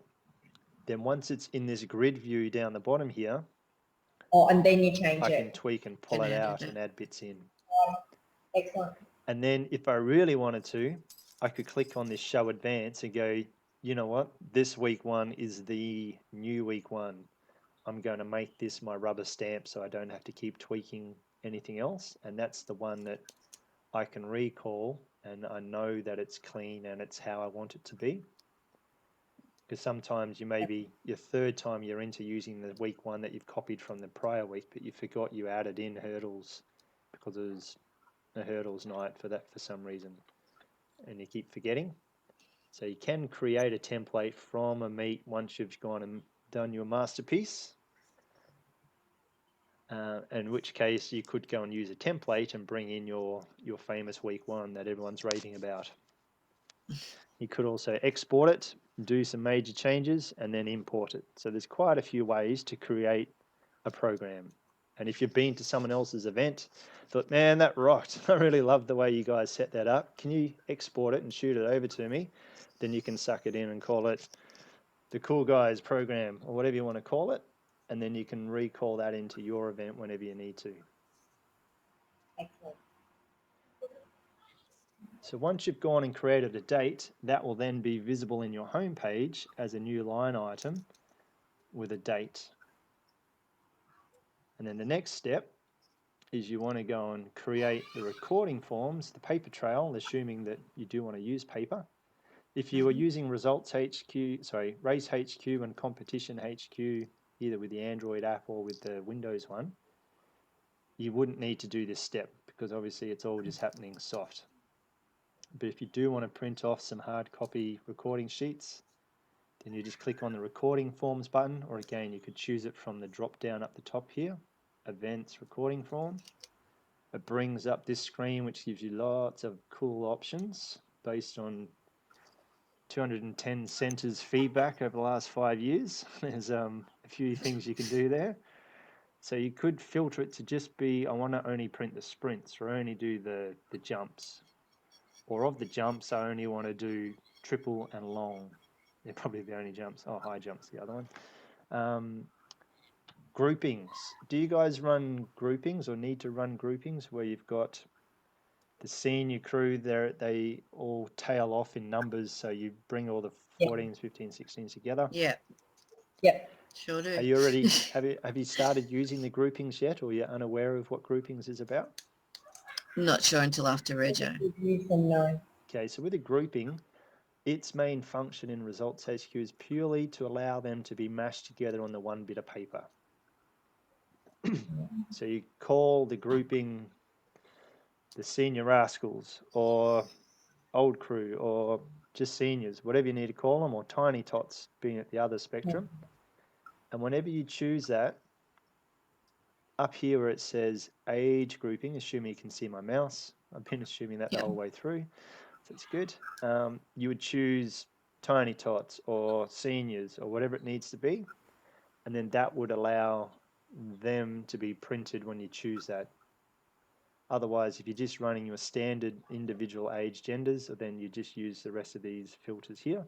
S1: Then once it's in this grid view down the bottom here,
S2: and then you change
S1: I
S2: it.
S1: can tweak and pull it out and add bits in.
S2: Excellent.
S1: And then if I really wanted to, I could click on this show advance and go, you know what, this week 1 is the new week 1. I'm going to make this my rubber stamp so I don't have to keep tweaking anything else. And that's the one that I can recall and I know that it's clean and it's how I want it to be. Because sometimes you may be your third time you're into using the week 1 that you've copied from the prior week, but you forgot you added in hurdles because it was a hurdles night for that for some reason, and you keep forgetting. So you can create a template from a meet once you've gone and done your masterpiece, in which case you could go and use a template and bring in your famous week 1 that everyone's raving about. You could also export it, do some major changes, and then import it. So there's quite a few ways to create a program. And if you've been to someone else's event, thought, man, that rocked. I really love the way you guys set that up. Can you export it and shoot it over to me? Then you can suck it in and call it the Cool Guys program or whatever you want to call it. And then you can recall that into your event whenever you need to.
S2: Excellent.
S1: So once you've gone and created a date, that will then be visible in your home page as a new line item with a date. And then the next step is you want to go and create the recording forms, the paper trail, assuming that you do want to use paper. If you are using Results HQ, Race HQ and Competition HQ, either with the Android app or with the Windows one, you wouldn't need to do this step because obviously it's all just happening soft. But if you do want to print off some hard copy recording sheets, then you just click on the recording forms button, or again, you could choose it from the drop down up the top here, events recording form. It brings up this screen, which gives you lots of cool options based on 210 centers feedback over the last 5 years. There's a few things you can do there. So you could filter it to just be, I want to only print the sprints or only do the jumps. Or of the jumps, I only want to do triple and long. They're probably the only jumps. Oh, high jumps, the other one. Groupings. Do you guys run groupings or need to run groupings where you've got the senior crew there, they all tail off in numbers, so you bring all the 14s, 15s, 16s together?
S4: Yeah.
S2: Yep.
S4: Sure do.
S1: Are you already, have you started using the groupings yet, or you're unaware of what groupings is about?
S4: Not sure until after Rego.
S1: Okay, so with a grouping, its main function in Results HQ is purely to allow them to be mashed together on the one bit of paper. So you call the grouping the Senior Rascals, or Old Crew, or just Seniors, whatever you need to call them, or Tiny Tots being at the other spectrum. And whenever you choose that, up here where it says age grouping, assuming you can see my mouse, I've been assuming that the
S4: Yeah.
S1: whole way through, so it's good. You would choose tiny tots or seniors or whatever it needs to be, and then that would allow them to be printed when you choose that. Otherwise, if you're just running your standard individual age genders, then you just use the rest of these filters here.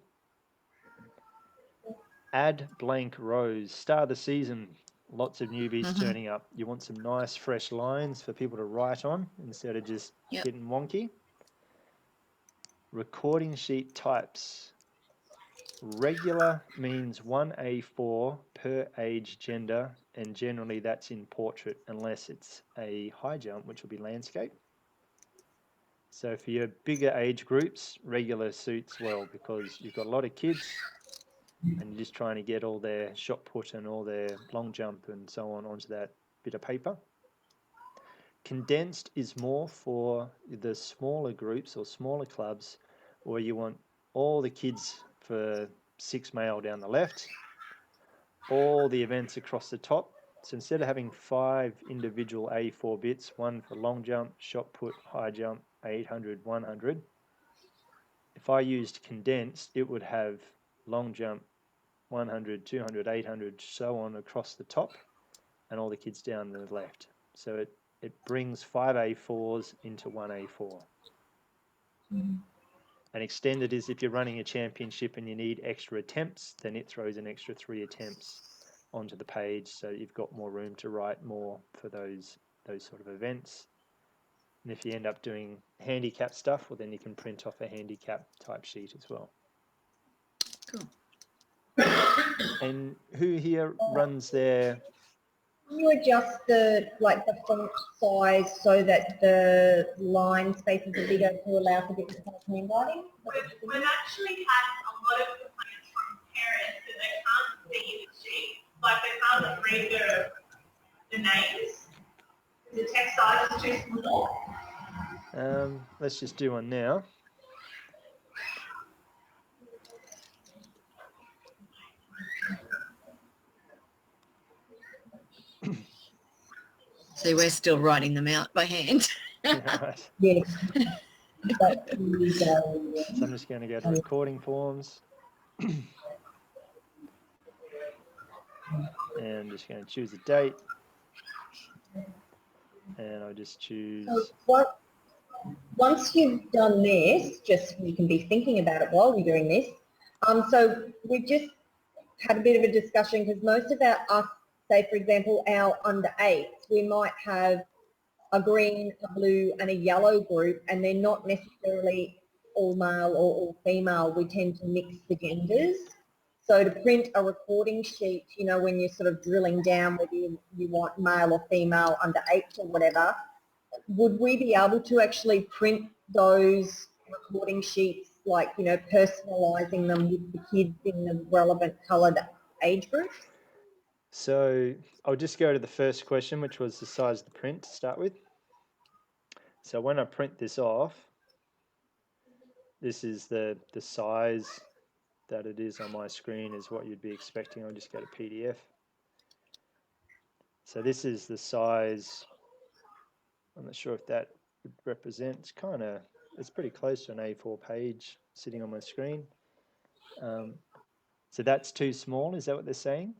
S1: Add blank rows. Start of the season, lots of newbies turning up. You want some nice fresh lines for people to write on instead of just getting wonky. Recording sheet types. Regular means 1A4 per age gender, and generally that's in portrait unless it's a high jump, which will be landscape. So for your bigger age groups, regular suits well because you've got a lot of kids and you're just trying to get all their shot put and all their long jump and so on onto that bit of paper. Condensed is more for the smaller groups or smaller clubs where you want all the kids for 6 male down the left, all the events across the top. So instead of having 5 individual A4 bits, one for long jump, shot put, high jump, 800, 100, if I used condensed, it would have long jump, 100, 200, 800, so on across the top, and all the kids down the left. So it brings 5 A4s into 1 A4. And extended is if you're running a championship and you need extra attempts, then it throws an extra 3 attempts onto the page, so you've got more room to write more for those sort of events. And if you end up doing handicap stuff, well, then you can print off a handicap type sheet as well.
S4: Cool.
S1: And who here runs their...
S2: You adjust the font size so that the line spaces are bigger to allow for different kind of handwriting?
S5: We've actually had a lot of complaints from parents that they can't see the sheet, like they can't read the names. The text size is too small.
S1: Let's just do one now.
S4: So we're still writing them out by hand.
S1: Right.
S2: Yeah.
S1: So I'm just going to go to recording forms. And I'm just going to choose a date. And I'll just choose...
S2: Once you've done this, just so you can be thinking about it while you're doing this. So we just had a bit of a discussion because most of us, say for example, our under 8s, we might have a green, a blue and a yellow group, and they're not necessarily all male or all female. We tend to mix the genders. So to print a recording sheet, you know, when you're sort of drilling down whether you want male or female under 8s or whatever, would we be able to actually print those recording sheets, like, you know, personalising them with the kids in the relevant coloured age groups?
S1: So I'll just go to the first question, which was the size of the print to start with. So when I print this off, this is the size that it is on my screen is what you'd be expecting. I'll just go to PDF. So this is the size. I'm not sure if that would represent, it's pretty close to an A4 page sitting on my screen. So that's too small, is that what they're saying?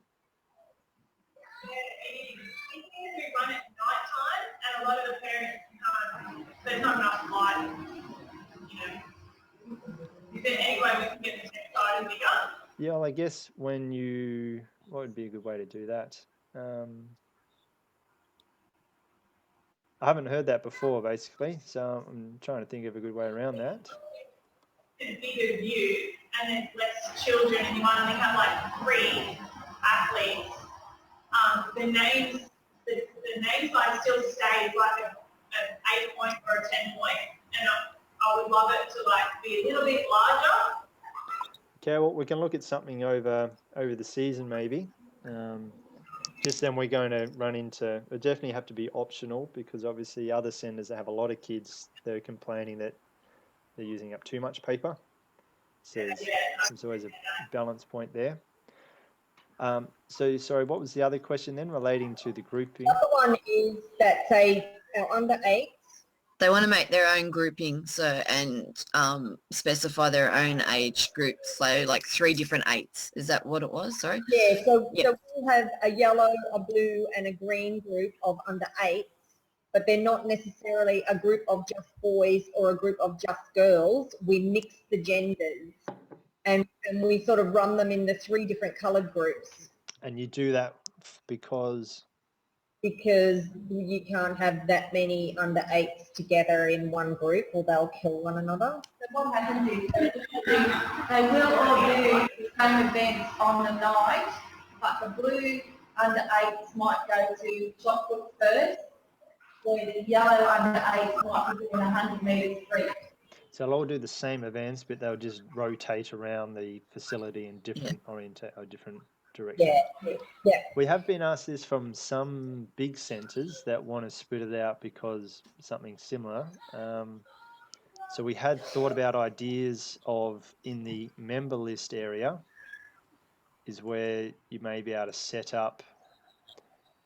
S5: Yeah, it is. Because we run at night time, and a lot of the parents can't, there's not enough light, you know. Is there any way we can get the text size bigger?
S1: Yeah, well, I guess what would be a good way to do that? I haven't heard that before, basically, so I'm trying to think of a good way around that.
S5: A bigger view, and there's less children, and you might only have like 3 athletes. The names size still stays like an 8 point or a 10 point, and I would love it to like be a little bit larger.
S1: Okay, well, we can look at something over the season maybe. Just then we're going to run into, it definitely have to be optional because obviously other centres that have a lot of kids, they're complaining that they're using up too much paper. So there's always a balance point there. So sorry, what was the other question then relating to the grouping?
S2: The other one is that, say, our under 8,
S4: They want to make their own grouping, and specify their own age groups. So like 3 different 8s. Is that what it was? Sorry.
S2: yeah, so
S4: Yeah.
S2: we'll have a yellow, a blue and a green group of under 8, but they're not necessarily a group of just boys or a group of just girls. We mix the genders and we sort of run them in the 3 different coloured groups.
S1: And you do that because
S2: you can't have that many under 8s together in one group or they'll kill one another.
S3: So what happens is they will all do the same events on the night, but the blue under 8s might go to shot put first, where the yellow under 8s might be doing 100 metres free.
S1: so they'll all do the same events, but they'll just rotate around the facility in different different directions.
S2: Yeah.
S1: We have been asked this from some big centres that want to split it out because something similar. So we had thought about ideas of in the member list area is where you may be able to set up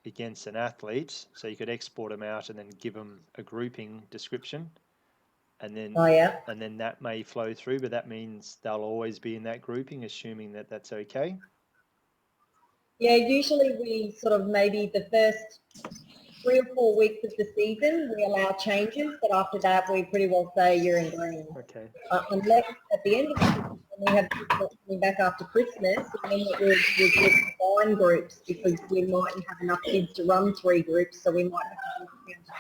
S1: against an athlete. So you could export them out and then give them a grouping description. And then, and then that may flow through, but that means they'll always be in that grouping, assuming that that's okay.
S2: Yeah, usually we sort of maybe the first 3 or 4 weeks of the season we allow changes, but after that we pretty well say you're in green.
S1: Okay.
S2: Unless at the end of the season we have people coming back after Christmas, and then we'll combine groups because we mightn't have enough kids to run 3 groups, so we might have to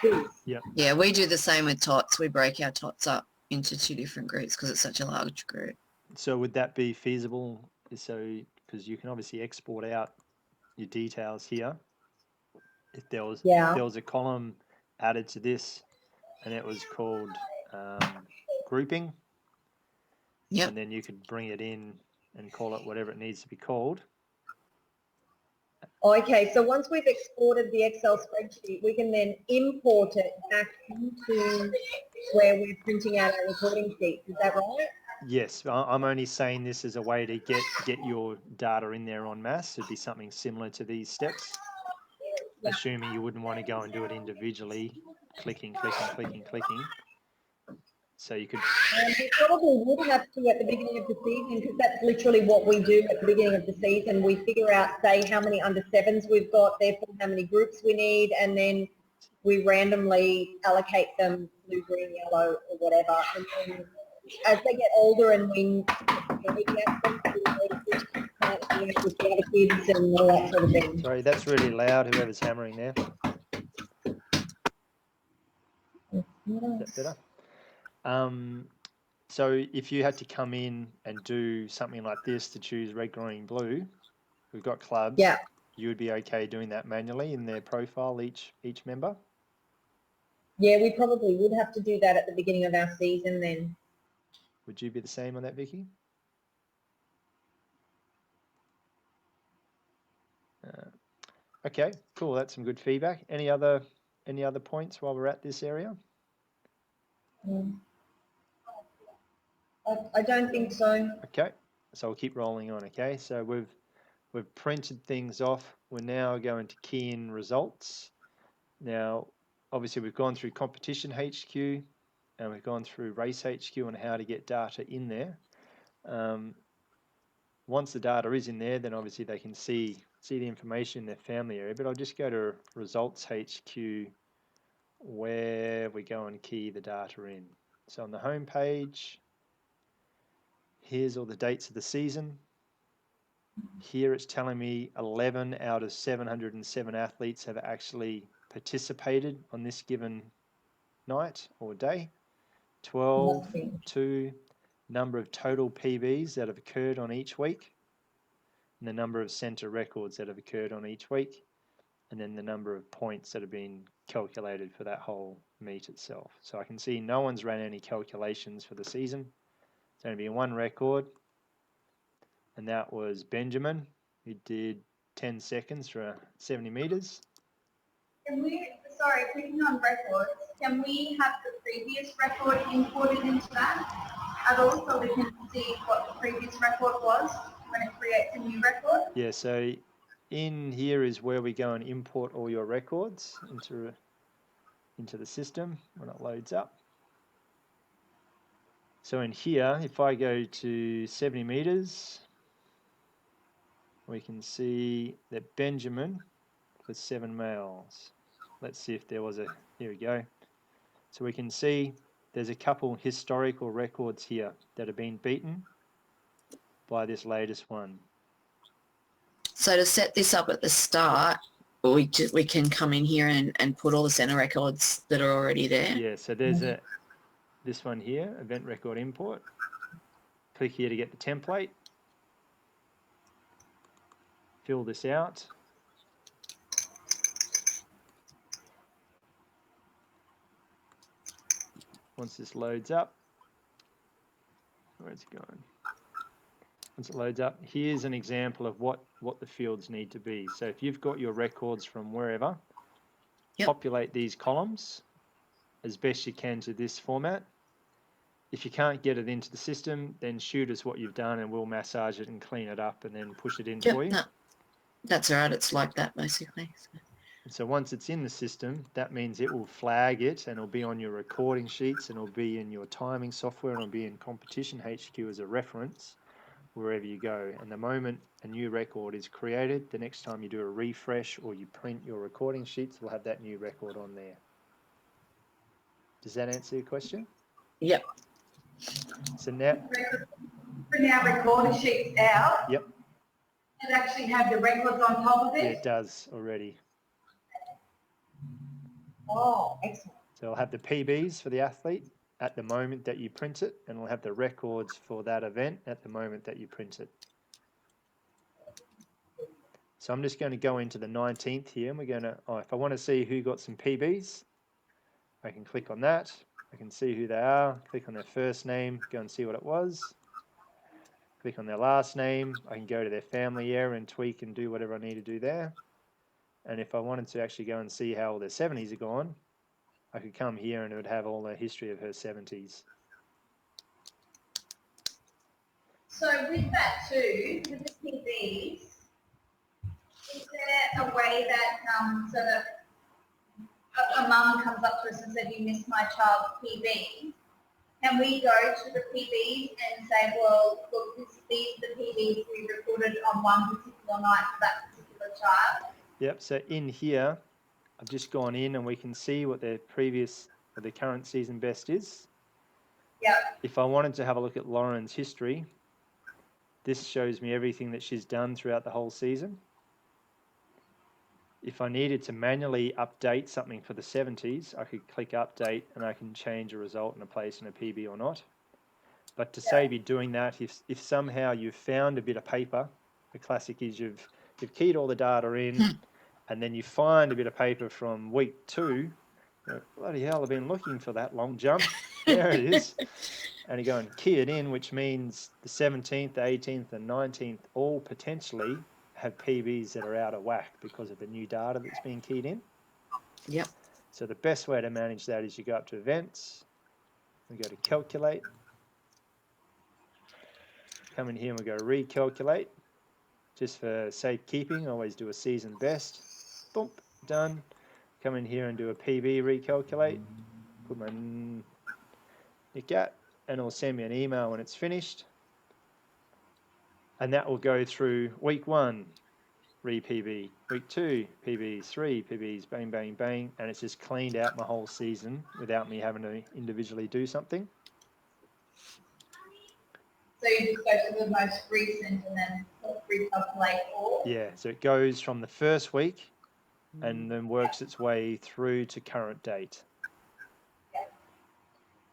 S2: down to 2.
S1: Yeah.
S4: Yeah, we do the same with tots. We break our tots up into 2 different groups because it's such a large group.
S1: So would that be feasible? So because you can obviously export out your details here. If there was a column added to this and it was called grouping, and then you could bring it in and call it whatever it needs to be called.
S2: Okay, so once we've exported the Excel spreadsheet, we can then import it back into where we're printing out our recording sheets. Is that right?
S1: Yes, I'm only saying this as a way to get your data in there en masse. It'd be something similar to these steps, assuming you wouldn't want to go and do it individually, clicking. So you could...
S2: We probably would have to at the beginning of the season, because that's literally what we do at the beginning of the season. We figure out, say, how many under 7s we've got, therefore how many groups we need, and then we randomly allocate them blue, green, yellow, or whatever. And then as they get older and we get them, we with the other kids and all that sort of thing.
S1: Sorry, that's really loud, whoever's hammering there. Is that better? So if you had to come in and do something like this to choose red, green, blue, we've got clubs.
S2: Yeah.
S1: You would be okay doing that manually in their profile, each member?
S2: Yeah, we probably would have to do that at the beginning of our season then.
S1: Would you be the same on that, Vicky? Okay, cool. That's some good feedback. Any other points while we're at this area?
S2: I don't think so.
S1: Okay, so we'll keep rolling on. Okay, so we've printed things off. We're now going to key in results. Now, obviously, we've gone through competition HQ and we've gone through race HQ and how to get data in there. Once the data is in there, then obviously they can see the information in their family area. But I'll just go to results HQ where we go and key the data in. So on the home page, here's all the dates of the season. Here it's telling me 11 out of 707 athletes have actually participated on this given night or day. 12, 2, number of total PBs that have occurred on each week, and the number of centre records that have occurred on each week, and then the number of points that have been calculated for that whole meet itself. So I can see no one's ran any calculations for the season. There's only been one record, and that was Benjamin, who did 10 seconds for 70 metres.
S3: Can we, sorry, clicking on records, can we have the previous record imported into that at all so we can see what the previous record was when it creates a new record?
S1: Yeah, so in here is where we go and import all your records into the system when it loads up. So in here, if I go to 70 meters, we can see that Benjamin was 7 males. Let's see if there was a, here we go. So we can see there's a couple historical records here that have been beaten by this latest one.
S4: So to set this up at the start, we can come in here and put all the center records that are already there.
S1: Yeah, so there's this one here, event record import. Click here to get the template. Fill this out. Once this loads up, where's it going? Once it loads up, here's an example of what the fields need to be. So if you've got your records from wherever, populate these columns as best you can to this format. If you can't get it into the system, then shoot us what you've done and we'll massage it and clean it up and then push it in for you.
S4: No, that's all right. It's like that basically.
S1: So once it's in the system, that means it will flag it and it'll be on your recording sheets and it'll be in your timing software and it'll be in Competition HQ as a reference wherever you go. And the moment a new record is created, the next time you do a refresh or you print your recording sheets, we'll have that new record on there. Does that answer your question?
S4: Yep.
S1: So now...
S3: Print our recording sheets out.
S1: Yep.
S3: And actually have the records on top of it?
S1: Yeah, it does already.
S2: Oh, excellent.
S1: So it'll have the PBs for the athlete at the moment that you print it, and we'll have the records for that event at the moment that you print it. So I'm just going to go into the 19th here, and we're going to, if I want to see who got some PBs, I can click on that. I can see who they are, click on their first name, go and see what it was. Click on their last name, I can go to their family area and tweak and do whatever I need to do there. And if I wanted to actually go and see how all their 70s are gone, I could come here and it would have all the history of her 70s.
S3: So with that too, with the PBs, is there a way that so that a mum comes up to us and said, "You missed my child's PB"? Can we go to the PBs and say, "Well, look, these are the PBs we recorded on one particular night for that particular child"?
S1: Yep. So in here, I've just gone in and we can see what their previous or their current season best is.
S3: Yep.
S1: If I wanted to have a look at Lauren's history, this shows me everything that she's done throughout the whole season. If I needed to manually update something for the 70s, I could click update and I can change a result and a place in a PB or not. But to save you doing that, if somehow you've found a bit of paper, the classic is you've keyed all the data in and then you find a bit of paper from week 2, bloody hell, I've been looking for that long jump. There it is. And you go and key it in, which means the 17th, the 18th and 19th all potentially have PBs that are out of whack because of the new data that's being keyed in.
S4: Yep.
S1: So the best way to manage that is you go up to events, we go to calculate, come in here and we go recalculate. Just for safekeeping, I always do a season best. Boom, done. Come in here and do a PB recalculate. Put my nick at, and it'll send me an email when it's finished. And that will go through week 1, re-PB, week 2, PBs, 3 PBs, bang, bang, bang, and it's just cleaned out my whole season without me having to individually do something.
S3: So you just go to the most recent and then recalculate all?
S1: Yeah, so it goes from the first week and then works its way through to current date.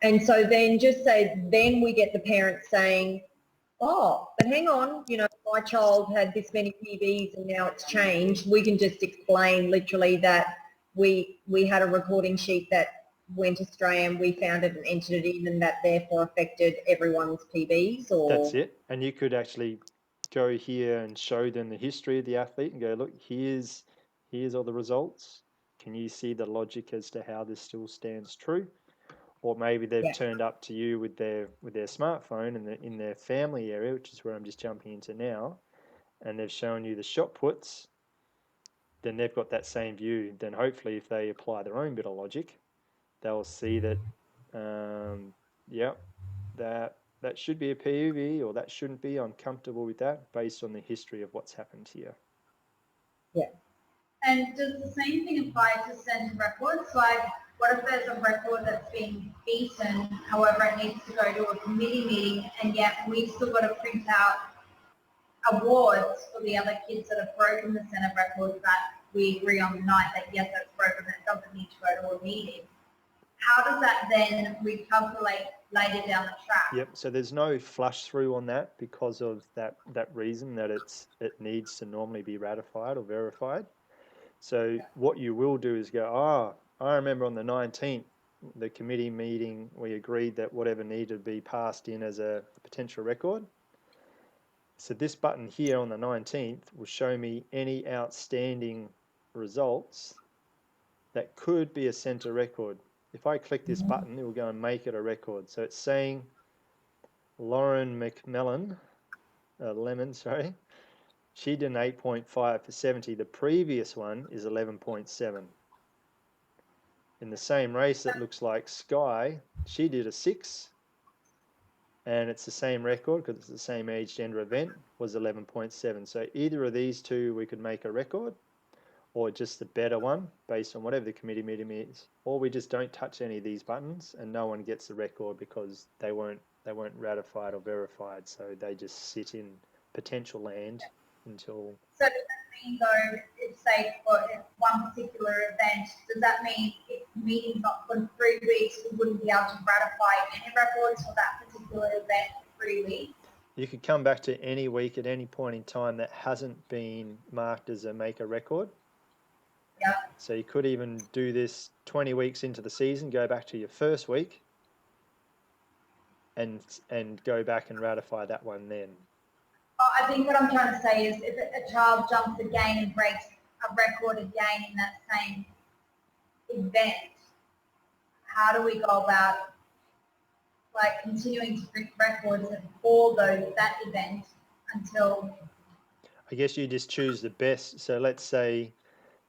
S2: And so then just say, then we get the parents saying, oh, but hang on, my child had this many PBs and now it's changed. We can just explain literally that we had a recording sheet that went astray and we found it and entered it in and that therefore affected everyone's PBs, or...
S1: That's it. And you could actually go here and show them the history of the athlete and go, look, here's all the results. Can you see the logic as to how this still stands true? Or maybe they've turned up to you with their smartphone and in their family area, which is where I'm just jumping into now, and they've shown you the shot puts then they've got that same view. Then hopefully if they apply their own bit of logic, they'll see that, yeah, that should be a PUB or that shouldn't be. I'm comfortable with that based on the history of what's happened here.
S2: Yeah.
S3: And does the same thing apply to centre records? Like, what if there's a record that's been beaten, however it needs to go to a committee meeting, and yet we've still got to print out awards for the other kids that have broken the centre record that we agree on the night that yes, that's broken, that doesn't need to go to a meeting. How does that then recalculate later down the track?
S1: Yep. So there's no flush through on that because of that reason that it needs to normally be ratified or verified. So what you will do is go, I remember on the 19th, the committee meeting, we agreed that whatever needed to be passed in as a potential record. So this button here on the 19th will show me any outstanding results that could be a centre record. If I click this button, it will go and make it a record. So it's saying Lauren Lemon, she did an 8.5 for 70. The previous one is 11.7. In the same race, it looks like Sky, she did a 6, and it's the same record because it's the same age gender event, was 11.7. So either of these two we could make a record, or just the better one based on whatever the committee meeting is, or we just don't touch any of these buttons and no one gets the record because they weren't ratified or verified, so they just sit in potential land until.
S3: So does that mean though, if say for one particular event, does that mean if the meeting's not for 3 weeks, we wouldn't be able to ratify any records for that particular event for 3 weeks?
S1: You could come back to any week at any point in time that hasn't been marked as a make a record.
S3: Yeah.
S1: So you could even do this 20 weeks into the season, go back to your first week and go back and ratify that one then.
S3: I think what I'm trying to say is if a child jumps again and breaks a record again in that same event, how do we go about like continuing to print records for that event until?
S1: I guess you just choose the best. So let's say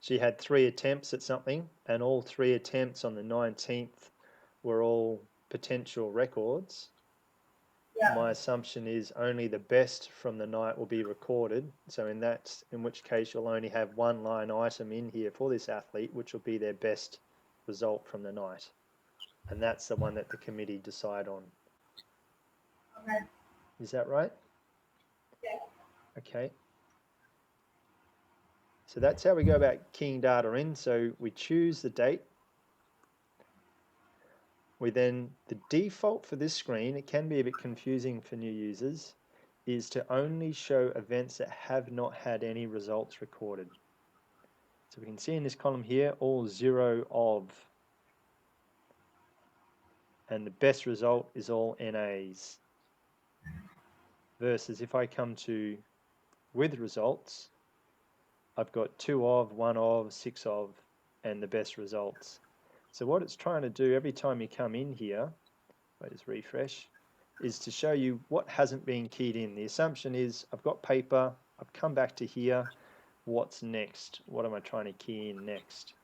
S1: she had 3 attempts at something and all 3 attempts on the 19th were all potential records.
S3: Yeah.
S1: My assumption is only the best from the night will be recorded. So in which case you'll only have one line item in here for this athlete, which will be their best result from the night. And that's the one that the committee decide on.
S3: Okay.
S1: Is that right?
S3: Yeah.
S1: Okay. So that's how we go about keying data in. So we choose the date. The default for this screen, it can be a bit confusing for new users, is to only show events that have not had any results recorded. So we can see in this column here, all 0 of. And the best result is all NAs. Versus if I come to with results, I've got 2 of, 1 of, 6 of, and the best results. So what it's trying to do every time you come in here, if I just refresh, is to show you what hasn't been keyed in. The assumption is I've got paper, I've come back to here, what's next? What am I trying to key in next?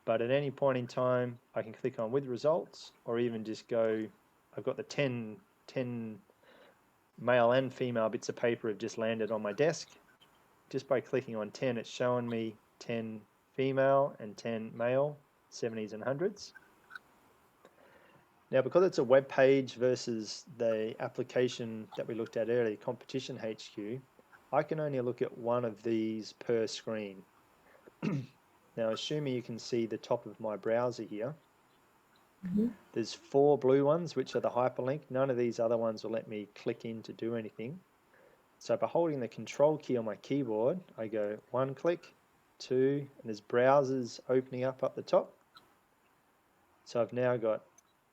S1: But at any point in time, I can click on with results or even just go, I've got the 10 male and female bits of paper have just landed on my desk. Just by clicking on 10, it's showing me 10 female and 10 male, 70s and 100s. Now, because it's a web page versus the application that we looked at earlier, Competition HQ, I can only look at one of these per screen. Now, assuming you can see the top of my browser here, there's 4 blue ones, which are the hyperlink. None of these other ones will let me click in to do anything. So by holding the control key on my keyboard, I go 1 click, 2, and there's browsers opening up the top. So I've now got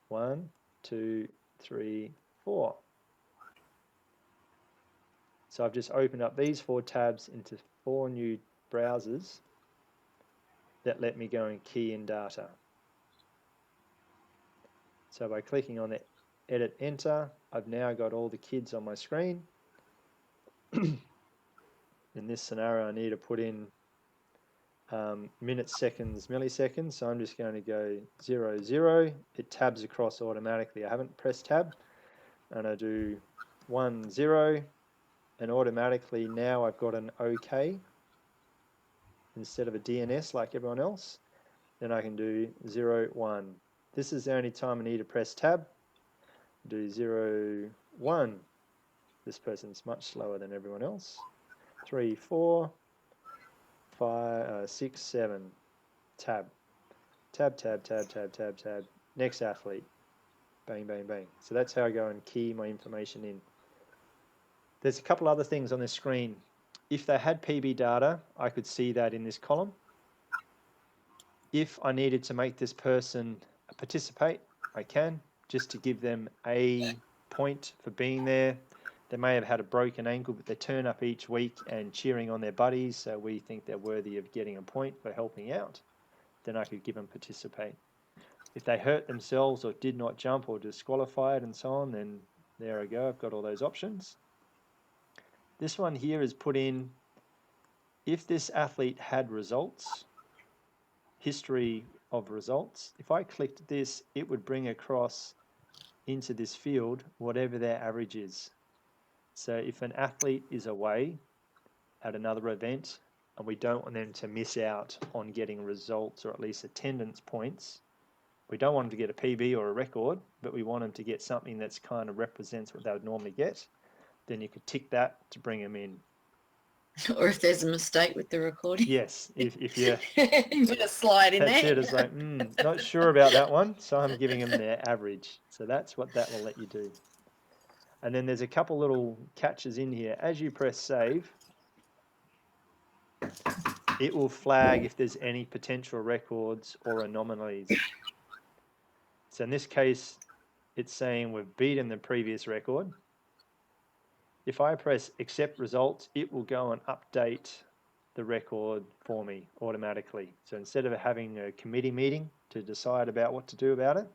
S1: 1, 2, 3, 4. So I've just opened up these 4 tabs into 4 new browsers that let me go and key in data. So by clicking on the edit enter, I've now got all the kids on my screen. In this scenario, I need to put in minutes, seconds, milliseconds. So I'm just going to go 0, 0. It tabs across automatically. I haven't pressed tab. And I do 1, 0. And automatically now I've got an OK instead of a DNS like everyone else. Then I can do 0, 1. This is the only time I need to press tab. Do 0, 1. This person's much slower than everyone else. 3, 4, 5, 6, 7. Tab. Tab, tab, tab, tab, tab, tab. Next athlete. Bang, bang, bang. So that's how I go and key my information in. There's a couple other things on this screen. If they had PB data, I could see that in this column. If I needed to make this person participate, I can, just to give them a point for being there. They may have had a broken ankle, but they turn up each week and cheering on their buddies, so we think they're worthy of getting a point for helping out. Then I could give them participate. If they hurt themselves or did not jump or disqualified and so on, then there I go, I've got all those options. This one here is put in, if this athlete had results, history of results. If I clicked this, it would bring across into this field whatever their average is. So if an athlete is away at another event and we don't want them to miss out on getting results or at least attendance points, we don't want them to get a PB or a record, but we want them to get something that's kind of represents what they would normally get, then you could tick that to bring them in.
S4: Or if there's a mistake with the recording.
S1: Yes, if you
S4: put a slide in
S1: that's
S4: there.
S1: it. It's like, not sure about that one, so I'm giving them their average. So that's what that will let you do. And then there's a couple little catches in here. As you press save, it will flag if there's any potential records or anomalies. So in this case, it's saying we've beaten the previous record. If I press accept results, it will go and update the record for me automatically. So instead of having a committee meeting to decide about what to do about it,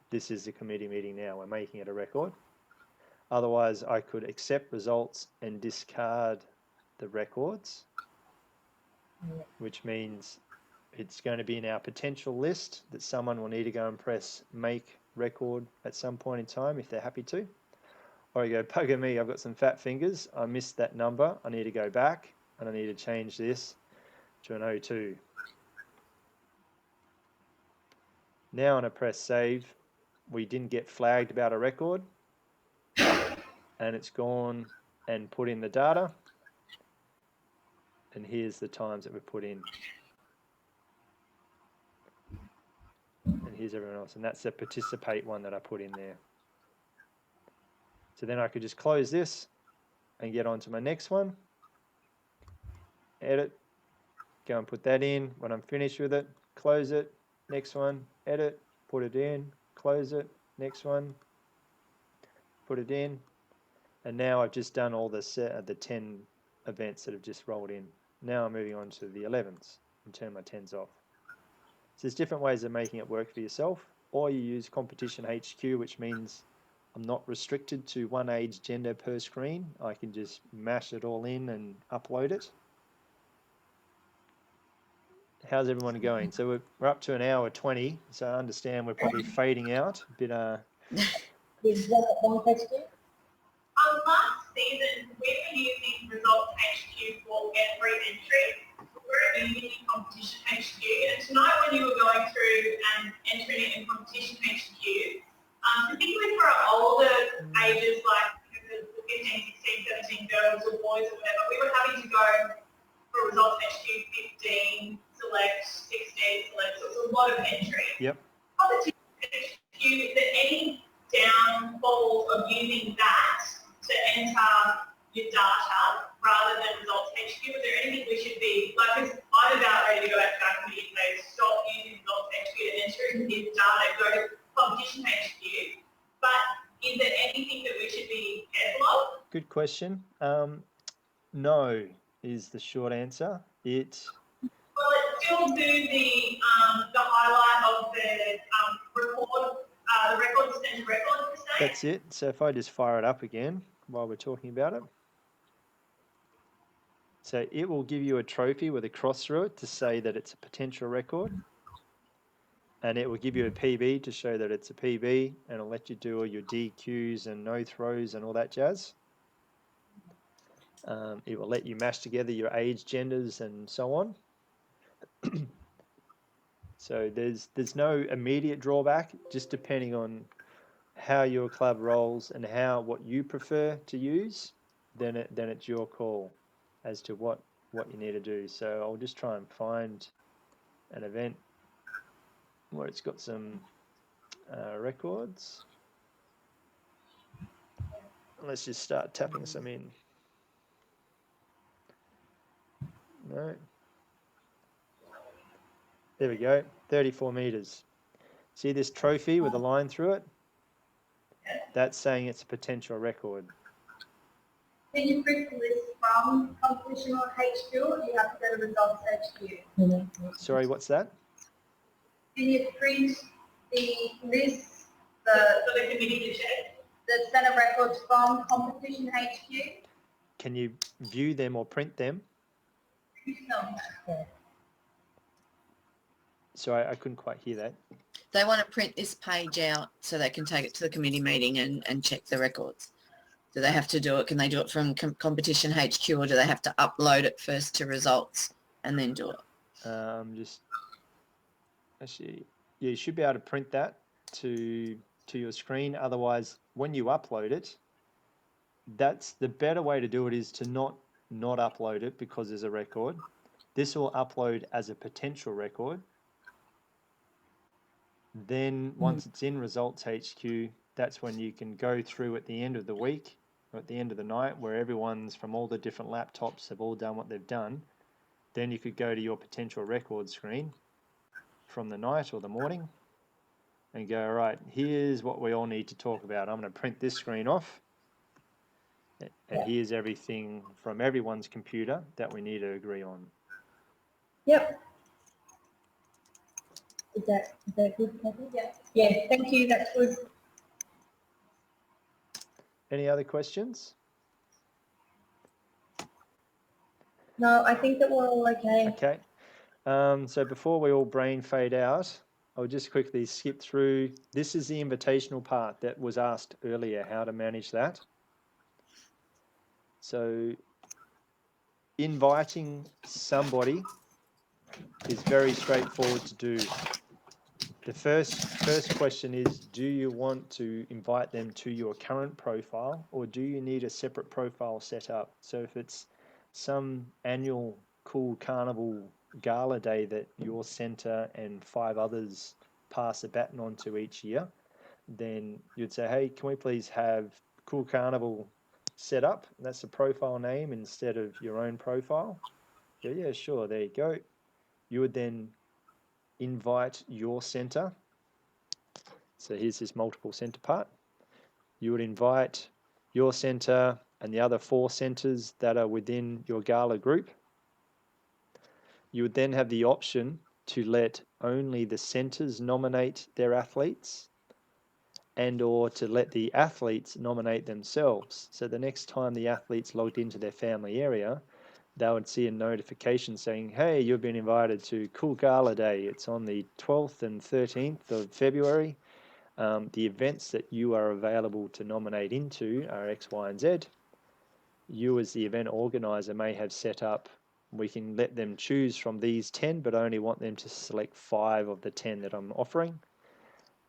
S1: this is the committee meeting now. We're making it a record. Otherwise, I could accept results and discard the records, which means it's going to be in our potential list that someone will need to go and press make record at some point in time if they're happy to. Or you go, bugger me, I've got some fat fingers, I missed that number, I need to go back and I need to change this to an 02. Now when I press save, we didn't get flagged about a record and it's gone and put in the data. And here's the times that we've put in. And here's everyone else. And that's the participate one that I put in there. So then I could just close this and get on to my next one. Edit, go and put that in. When I'm finished with it, close it, next one, edit, put it in, close it, next one, put it in. And now I've just done all the 10 events that have just rolled in. Now I'm moving on to the 11s and turn my 10s off. So there's different ways of making it work for yourself, or you use Competition HQ, which means I'm not restricted to one age gender per screen. I can just mash it all in and upload it. How's everyone going? So we're up to an hour 20, so I understand we're probably fading out a bit.
S2: Is that one question?
S5: Last season, we were using Results HQ for every entry. We weren't using Competition HQ. And tonight when you were going through and entering it in Competition HQ, particularly for our older ages, like the 15, 16, 17 girls or boys or whatever, we were having to go for Results HQ 15, select 16, select. So it's a lot of entry.
S1: Yep.
S5: Competition HQ, is there any downfall of using that to enter your data rather than Results HQ? Is there anything we should be, like, because I'm about ready to go back to our committee and say, stop using Results HQ and entering this data, go to Competition HQ. But is there anything that we should be careful of?
S1: Good question. No is the short answer.
S5: Will it still do the highlight of the record, the record percentage record per se?
S1: That's it. So if I just fire it up again while we're talking about it. So it will give you a trophy with a cross through it to say that it's a potential record. And it will give you a PB to show that it's a PB, and it'll let you do all your DQs and no throws and all that jazz. It will let you mash together your age, genders, and so on. So there's no immediate drawback, just depending on how your club rolls and what you prefer to use, then it's your call as to what you need to do. So I'll just try and find an event where it's got some records. Let's just start tapping some in. No. There we go, 34 meters. See this trophy with a line through it? That's saying it's a potential record.
S3: Can you print the list from competition or HQ, or do you have to go to results HQ?
S1: Sorry, what's that?
S3: Can you print the list,
S5: For the committee to check.
S3: the set of records from competition HQ?
S1: Can you view them or print them?
S3: No.
S1: Sorry, I couldn't quite hear that.
S4: They want to print this page out so they can take it to the committee meeting and check the records. Do they have to do it? Can they do it from competition HQ, or do they have to upload it first to results and then do it?
S1: Just actually, yeah, you should be able to print that to your screen. Otherwise, when you upload it, that's the better way to do it, is to not upload it because there's a record. This will upload as a potential record. Then once it's in results HQ, that's when you can go through at the end of the week or at the end of the night, where everyone's from all the different laptops have all done what they've done. Then you could go to your potential record screen from the night or the morning and go, right, here's what we all need to talk about. I'm going to print this screen off, and here's everything from everyone's computer that we need to agree on.
S2: Yep. Is that good, Kathy? Yeah. Yeah, thank you, that's good.
S1: Any other questions?
S2: No, I think that we're all okay.
S1: Okay. So before we all brain fade out, I'll just quickly skip through. This is the invitational part that was asked earlier, how to manage that. So inviting somebody is very straightforward to do. The first question is, do you want to invite them to your current profile, or do you need a separate profile set up? So if it's some annual cool carnival gala day that your centre and 5 others pass a baton on to each year, then you'd say, hey, can we please have Cool Carnival set up? That's the profile name instead of your own profile. Yeah, sure, there you go. You would then invite your centre. So here's this multiple centre part. You would invite your centre and the other 4 centres that are within your gala group. You would then have the option to let only the centres nominate their athletes, and or to let the athletes nominate themselves. So the next time the athletes logged into their family area, they would see a notification saying, hey, you've been invited to Cool Gala Day. It's on the 12th and 13th of February. The events that you are available to nominate into are X, Y, and Z. You as the event organizer may have set up, we can let them choose from these 10, but only want them to select 5 of the 10 that I'm offering.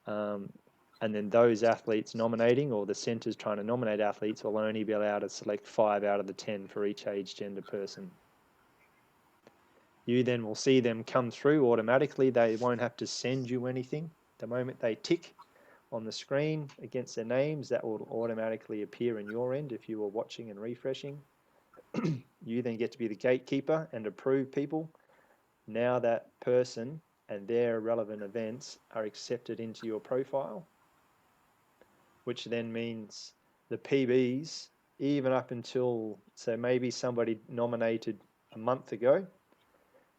S1: And then those athletes nominating, or the centres trying to nominate athletes, will only be allowed to select 5 out of the 10 for each age, gender, person. You then will see them come through automatically. They won't have to send you anything. The moment they tick on the screen against their names, that will automatically appear in your end if you were watching and refreshing. You then get to be the gatekeeper and approve people. Now that person and their relevant events are accepted into your profile, which then means the PBs, even up until, so maybe somebody nominated a month ago,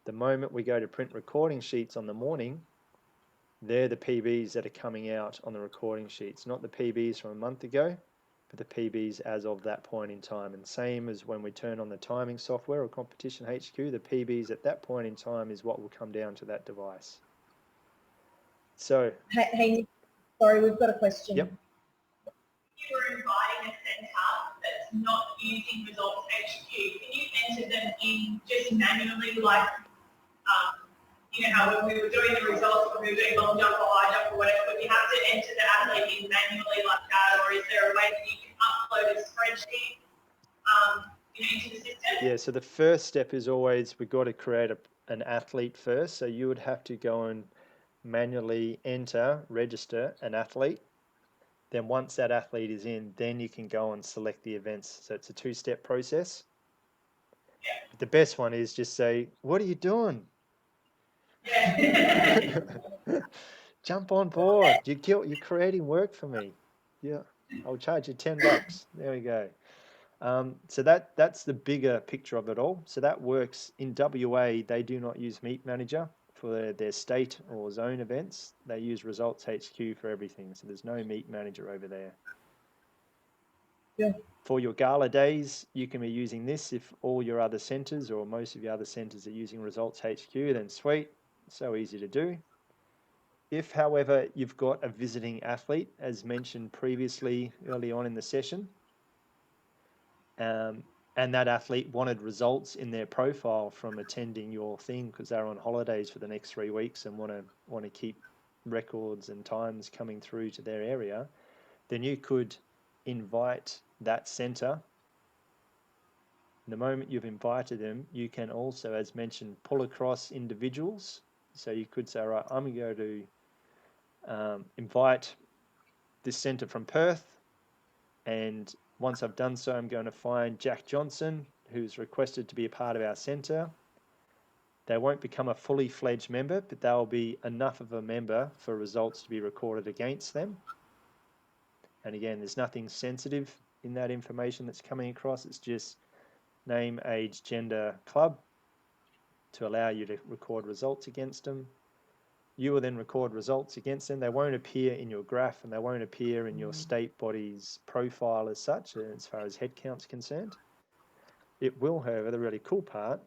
S1: the moment we go to print recording sheets on the morning, they're the PBs that are coming out on the recording sheets, not the PBs from a month ago. for the PBs as of that point in time. And same as when we turn on the timing software or competition HQ, the PBs at that point in time is what will come down to that device. So,
S2: Hey, Nick, sorry, we've got a question.
S1: Yep.
S5: If you were inviting a centre that's not using Results HQ, can you enter them in just manually, like, you know, how when we were doing the results, when we were doing long jump or high jump or whatever, but you have to enter the athlete in manually like that, or is there a way that you can upload a spreadsheet into the system?
S1: Yeah, so the first step is always we've got to create an athlete first. So you would have to go and manually register an athlete. Then once that athlete is in, then you can go and select the events. So it's a two-step process.
S5: Yeah.
S1: But the best one is just say, what are you doing?
S5: Yeah.
S1: Jump on board. You're creating work for me. Yeah, I'll charge you $10. There we go. So that's the bigger picture of it all. So that works in WA. They do not use Meet Manager for their state or zone events. They use Results HQ for everything. So there's no Meet Manager over there.
S2: Yeah.
S1: For your gala days, you can be using this. If all your other centres or most of your other centres are using Results HQ, then sweet. So easy to do. If, however, you've got a visiting athlete, as mentioned previously early on in the session, and that athlete wanted results in their profile from attending your thing because they're on holidays for the next 3 weeks and want to keep records and times coming through to their area, then you could invite that centre. The moment you've invited them, you can also, as mentioned, pull across individuals. So you could say, right, I'm going to invite this centre from Perth, and once I've done so, I'm going to find Jack Johnson, who's requested to be a part of our centre. They won't become a fully fledged member, but they'll be enough of a member for results to be recorded against them. And again, there's nothing sensitive in that information that's coming across. It's just name, age, gender, club to allow you to record results against them. You will then record results against them. They won't appear in your graph and they won't appear in your state body's profile as such, as far as head count's concerned. It will, however, the really cool part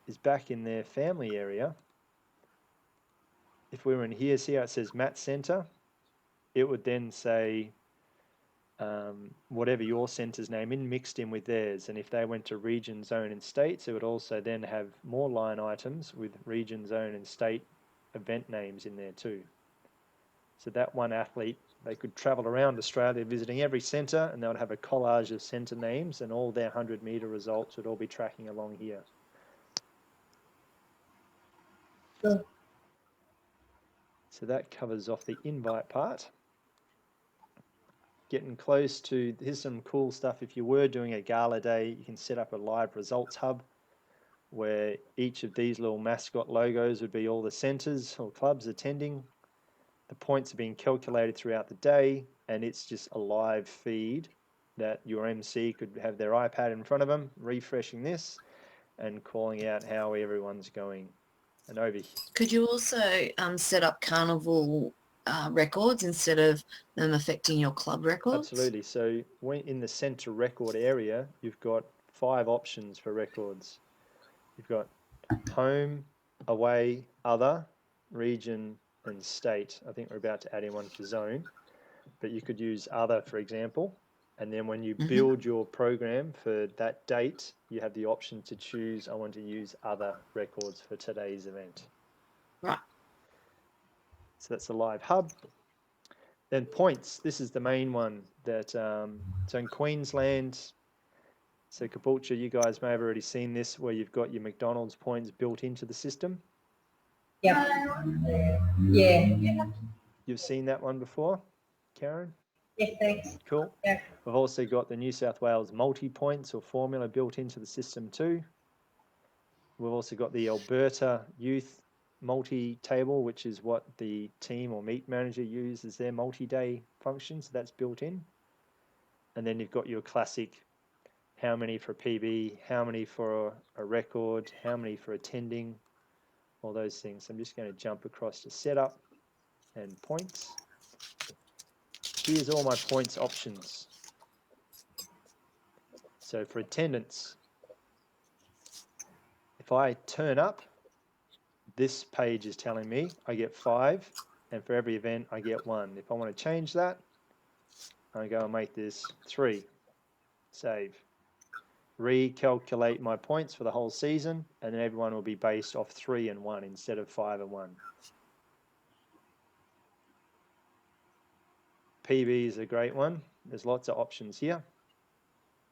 S1: is back in their family area. If we were in here, see how it says Matt Centre? It would then say whatever your centre's name in mixed in with theirs. And if they went to region, zone and states, it would also then have more line items with region, zone and state event names in there too. So that one athlete, they could travel around Australia visiting every centre and they would have a collage of centre names and all their 100-metre results would all be tracking along here.
S2: Sure.
S1: So that covers off the invite part. Getting close to, here's some cool stuff. If you were doing a gala day, you can set up a live results hub where each of these little mascot logos would be all the centres or clubs attending. The points are being calculated throughout the day, and it's just a live feed that your MC could have their iPad in front of them, refreshing this and calling out how everyone's going. And over here.
S4: Could you also set up carnival records instead of them affecting your club records?
S1: Absolutely. So when in the centre record area, you've got 5 options for records. You've got home, away, other, region, and state. I think we're about to add in one for zone, but you could use other, for example. And then when you build your program for that date, you have the option to choose, I want to use other records for today's event.
S4: Right.
S1: So that's the live hub. Then points. This is the main one that, so in Queensland, so Caboolture, you guys may have already seen this where you've got your McDonald's points built into the system.
S2: Yep. Yeah.
S1: You've seen that one before, Karen?
S2: Yes, thanks.
S1: Cool.
S2: Yeah.
S1: We've also got the New South Wales multi-points or formula built into the system too. We've also got the Alberta Youth multi-table, which is what the team or meet manager use as their multi-day function, so that's built in. And then you've got your classic, how many for PB, how many for a record, how many for attending, all those things. I'm just going to jump across to setup and points. Here's all my points options. So for attendance, if I turn up, this page is telling me I get 5, and for every event I get 1. If I want to change that, I go and make this 3. Save. Recalculate my points for the whole season, and then everyone will be based off 3 and 1 instead of 5 and 1. PB is a great one. There's lots of options here.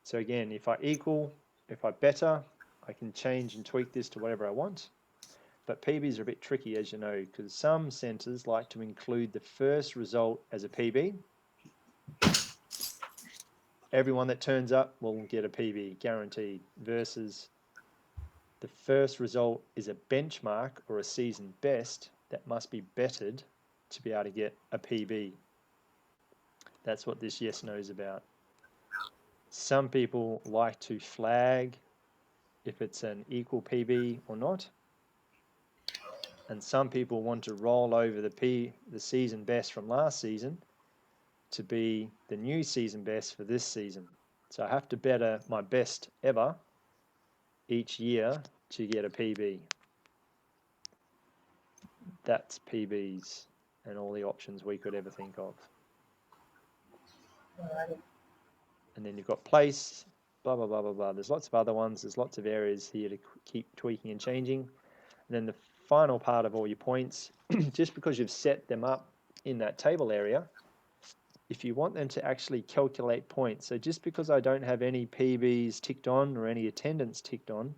S1: So again, if I equal, if I better, I can change and tweak this to whatever I want. But PBs are a bit tricky, as you know, because some centres like to include the first result as a PB. Everyone that turns up will get a PB, guaranteed, versus the first result is a benchmark or a season best that must be bettered to be able to get a PB. That's what this yes no is about. Some people like to flag if it's an equal PB or not. And some people want to roll over the season best from last season to be the new season best for this season. So I have to better my best ever each year to get a PB. That's PBs and all the options we could ever think of. And then you've got place, blah, blah, blah, blah, blah. There's lots of other ones. There's lots of areas here to keep tweaking and changing. And then the final part of all your points, just because you've set them up in that table area, if you want them to actually calculate points, so just because I don't have any PBs ticked on or any attendance ticked on,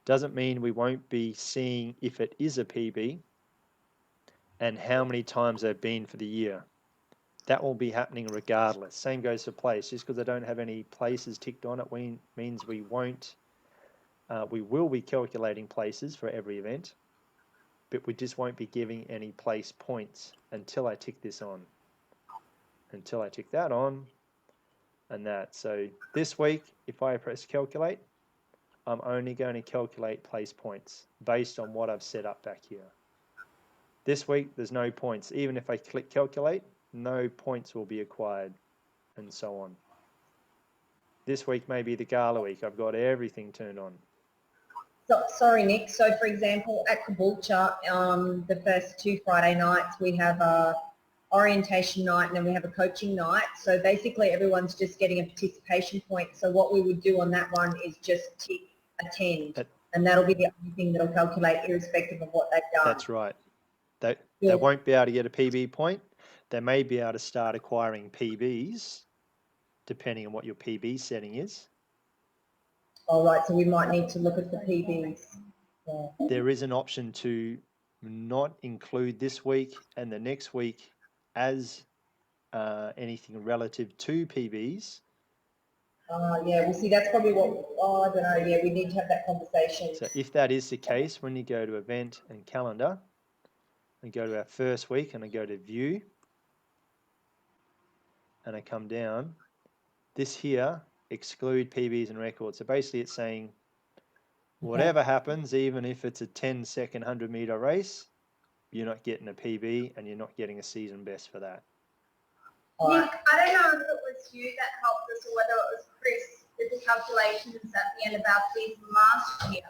S1: doesn't mean we won't be seeing if it is a PB and how many times they've been for the year. That will be happening regardless. Same goes for place. Just because I don't have any places ticked on, it means we won't. We will be calculating places for every event, but we just won't be giving any place points until I tick this on. Until I tick that on, and that. So this week, if I press calculate, I'm only going to calculate place points based on what I've set up back here. This week, there's no points. Even if I click calculate, no points will be acquired, and so on. This week may be the gala week. I've got everything turned on.
S2: So, sorry, Nick. So, for example, at Caboolture, the first 2 Friday nights, we have a orientation night and then we have a coaching night. So basically everyone's just getting a participation point. So what we would do on that one is just tick attend, and that'll be the only thing that'll calculate irrespective of what they've done.
S1: That's right. They won't be able to get a PB point. They may be able to start acquiring PBs depending on what your PB setting is.
S2: All right, so we might need to look at the PBs. Yeah.
S1: There is an option to not include this week and the next week as anything relative to PBs.
S2: Yeah, well, see, that's probably what, I don't know, yeah, we need to have that conversation.
S1: So if that is the case, when you go to event and calendar, and go to our first week, and I go to view, and I come down, this here, exclude PBs and records. So basically it's saying, whatever happens, even if it's a 10-second 100-meter race, you're not getting a PB and you're not getting a season best for that.
S3: Nick, I don't know if it was you that helped us or whether it was Chris with the calculations at the end of our season last year.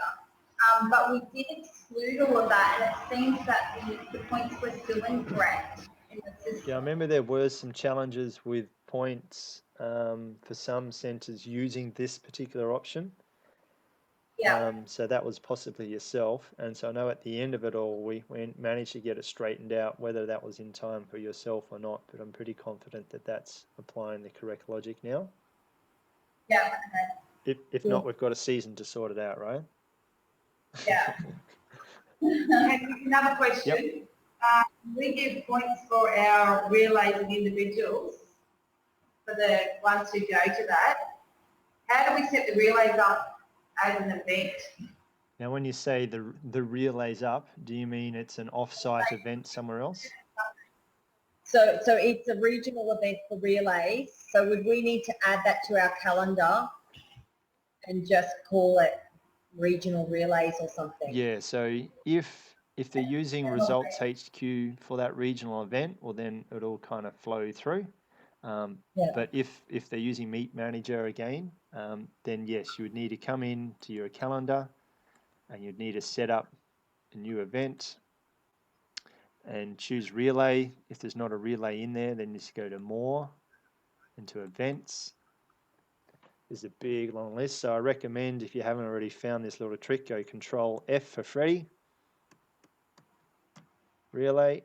S3: But we did exclude all of that, and it seems that the points were still incorrect in the system.
S1: Yeah, I remember there were some challenges with points for some centres using this particular option.
S3: Yeah.
S1: So that was possibly yourself. And so I know at the end of it all, we managed to get it straightened out, whether that was in time for yourself or not. But I'm pretty confident that that's applying the correct logic now.
S3: Yeah, okay.
S1: If not, we've got a season to sort it out, right?
S3: Yeah.
S6: Another question.
S1: Yep.
S6: We give points for our relays and individuals, for the ones who go to that. How do we set the relays up as an event?
S1: Now, when you say the relays up, do you mean it's an off-site event somewhere else?
S2: So it's a regional event for relays. So would we need to add that to our calendar and just call it regional relays or something?
S1: Yeah, so if they're using Results HQ for that regional event, well then it'll kind of flow through. But if they're using Meet Manager again, then yes, you would need to come in to your calendar and you'd need to set up a new event and choose relay. If there's not a relay in there, then just go to more, into events. There's a big long list, so I recommend, if you haven't already found this little trick, go Control F for Freddy, relay,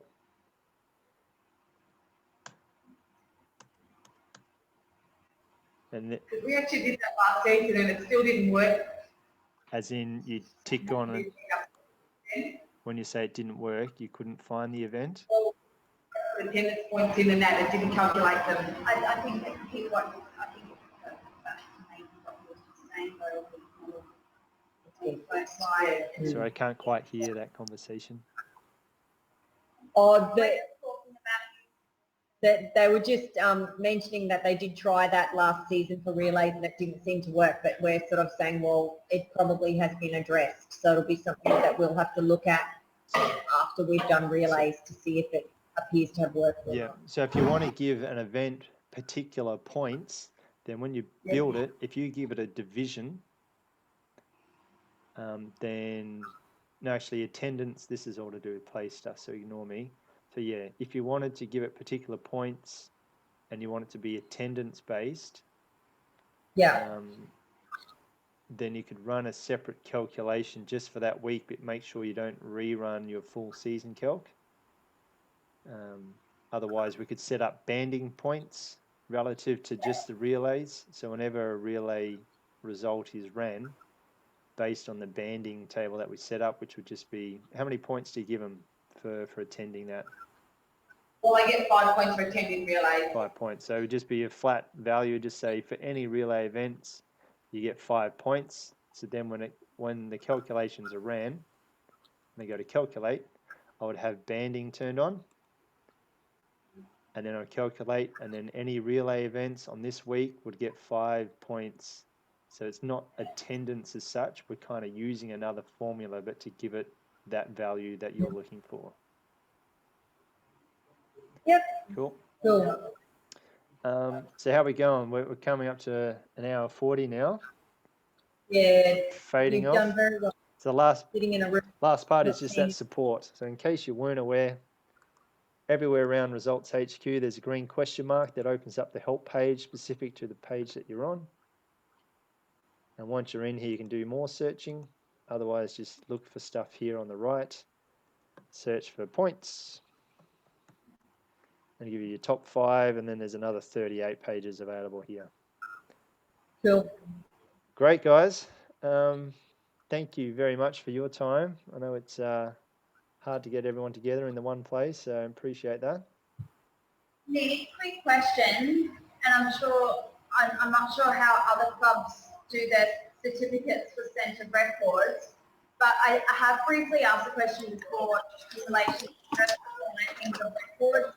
S1: and
S6: we actually did that last season and it still didn't work.
S1: as in you tick on it. When you say it didn't work, you couldn't find the event?
S6: Well, the attendance points in and that, it didn't calculate them.
S3: I think that he what I think that's maybe what he was just saying though.
S1: So I can't quite hear that conversation.
S2: Or that they were just mentioning that they did try that last season for relays and it didn't seem to work, but we're sort of saying, well, it probably has been addressed. So it'll be something that we'll have to look at after we've done relays to see if it appears to have worked.
S1: Yeah, so if you want to give an event particular points, then when you build it, if you give it a division, then, no, actually attendance, this is all to do with play stuff, so ignore me. So yeah, if you wanted to give it particular points and you want it to be attendance based, then you could run a separate calculation just for that week, but make sure you don't rerun your full season calc. Otherwise, we could set up banding points relative to just the relays. So whenever a relay result is ran, based on the banding table that we set up, which would just be, how many points do you give them for attending that?
S6: Well, I get 5 points for attending relay.
S1: 5 points. So it would just be a flat value, just say for any relay events, you get 5 points. So then when the calculations are ran, and they go to calculate, I would have banding turned on. And then I would calculate, and then any relay events on this week would get 5 points. So it's not attendance as such. We're kind of using another formula, but to give it that value that you're looking for.
S2: Yep.
S1: Cool.
S2: Cool.
S1: So how are we going? We're coming up to an hour 40 now.
S2: Yeah.
S1: Fading
S2: You've
S1: off.
S2: done very well.
S1: So the
S2: Sitting in a room.
S1: last part is just that support. So in case you weren't aware, everywhere around Results HQ, there's a green question mark that opens up the help page specific to the page that you're on. And once you're in here, you can do more searching. Otherwise, just look for stuff here on the right. Search for points. And give you your top 5, and then there's another 38 pages available here.
S2: Cool.
S1: Great, guys. Thank you very much for your time. I know it's hard to get everyone together in the one place, so I appreciate that.
S3: Nick, quick question, and I'm not sure how other clubs do their certificates for centre records, but I have briefly asked a question before in relation to the records.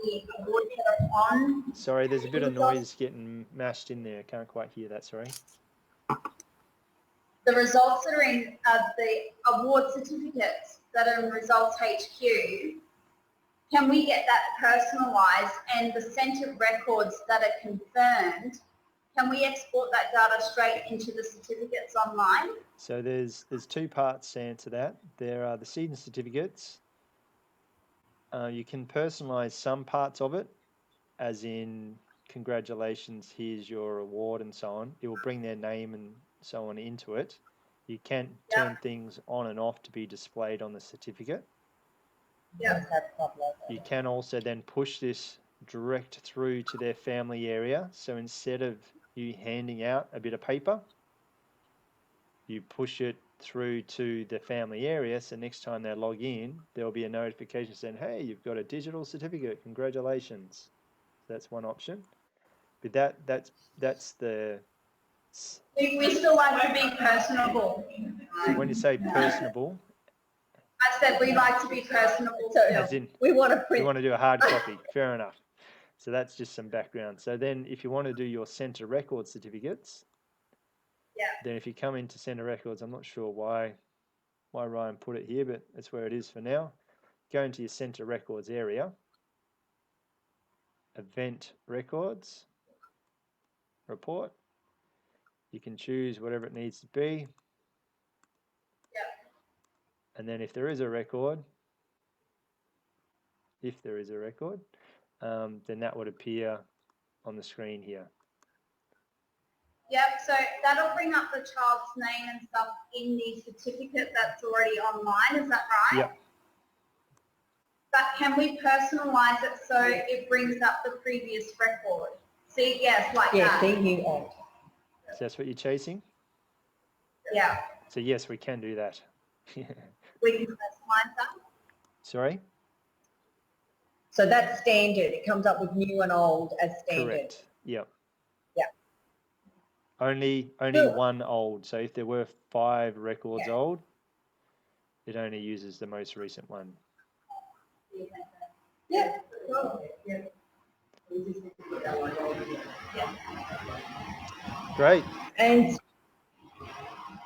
S3: The awards that are on.
S1: Sorry, there's a bit of noise getting mashed in there. I can't quite hear that, sorry.
S3: The results that are in the award certificates that are in Results HQ, can we get that personalised, and the centre records that are confirmed, can we export that data straight into the certificates online?
S1: So there's 2 parts to answer that. There are the season certificates. You can personalize some parts of it, as in congratulations, here's your award and so on. It will bring their name and so on into it. You can turn things on and off to be displayed on the certificate. You can also then push this direct through to their family area. So instead of you handing out a bit of paper, you push it through to the family area, so next time they log in, there'll be a notification saying, hey, you've got a digital certificate, congratulations. So that's one option. But that's the...
S3: We still like to be personable.
S1: When you say personable...
S3: I said we like to be personable.
S2: So
S1: as in,
S2: we want to print.
S1: you want to do a hard copy, fair enough. So that's just some background. So then if you want to do your centre record certificates, then if you come into Centre Records, I'm not sure why Ryan put it here, but that's where it is for now. Go into your Centre Records area. Event Records report. You can choose whatever it needs to be.
S3: Yep.
S1: And then if there is a record, then that would appear on the screen here.
S3: Yep, so that'll bring up the child's name and stuff in the certificate that's already online, is that right?
S1: Yep.
S3: But can we personalise it so it brings up the previous record? See, yes, like
S2: Yeah,
S3: that.
S2: see you on.
S1: So that's what you're chasing?
S3: Yeah,
S1: So yes, we can do that.
S3: we can personalise that.
S1: Sorry?
S2: So that's standard. It comes up with new and old as standard.
S1: Correct. Yep.
S2: Yeah.
S1: Only
S2: Good.
S1: one old. So if there were 5 records old, it only uses the most recent one.
S2: Yeah.
S1: Great.
S2: And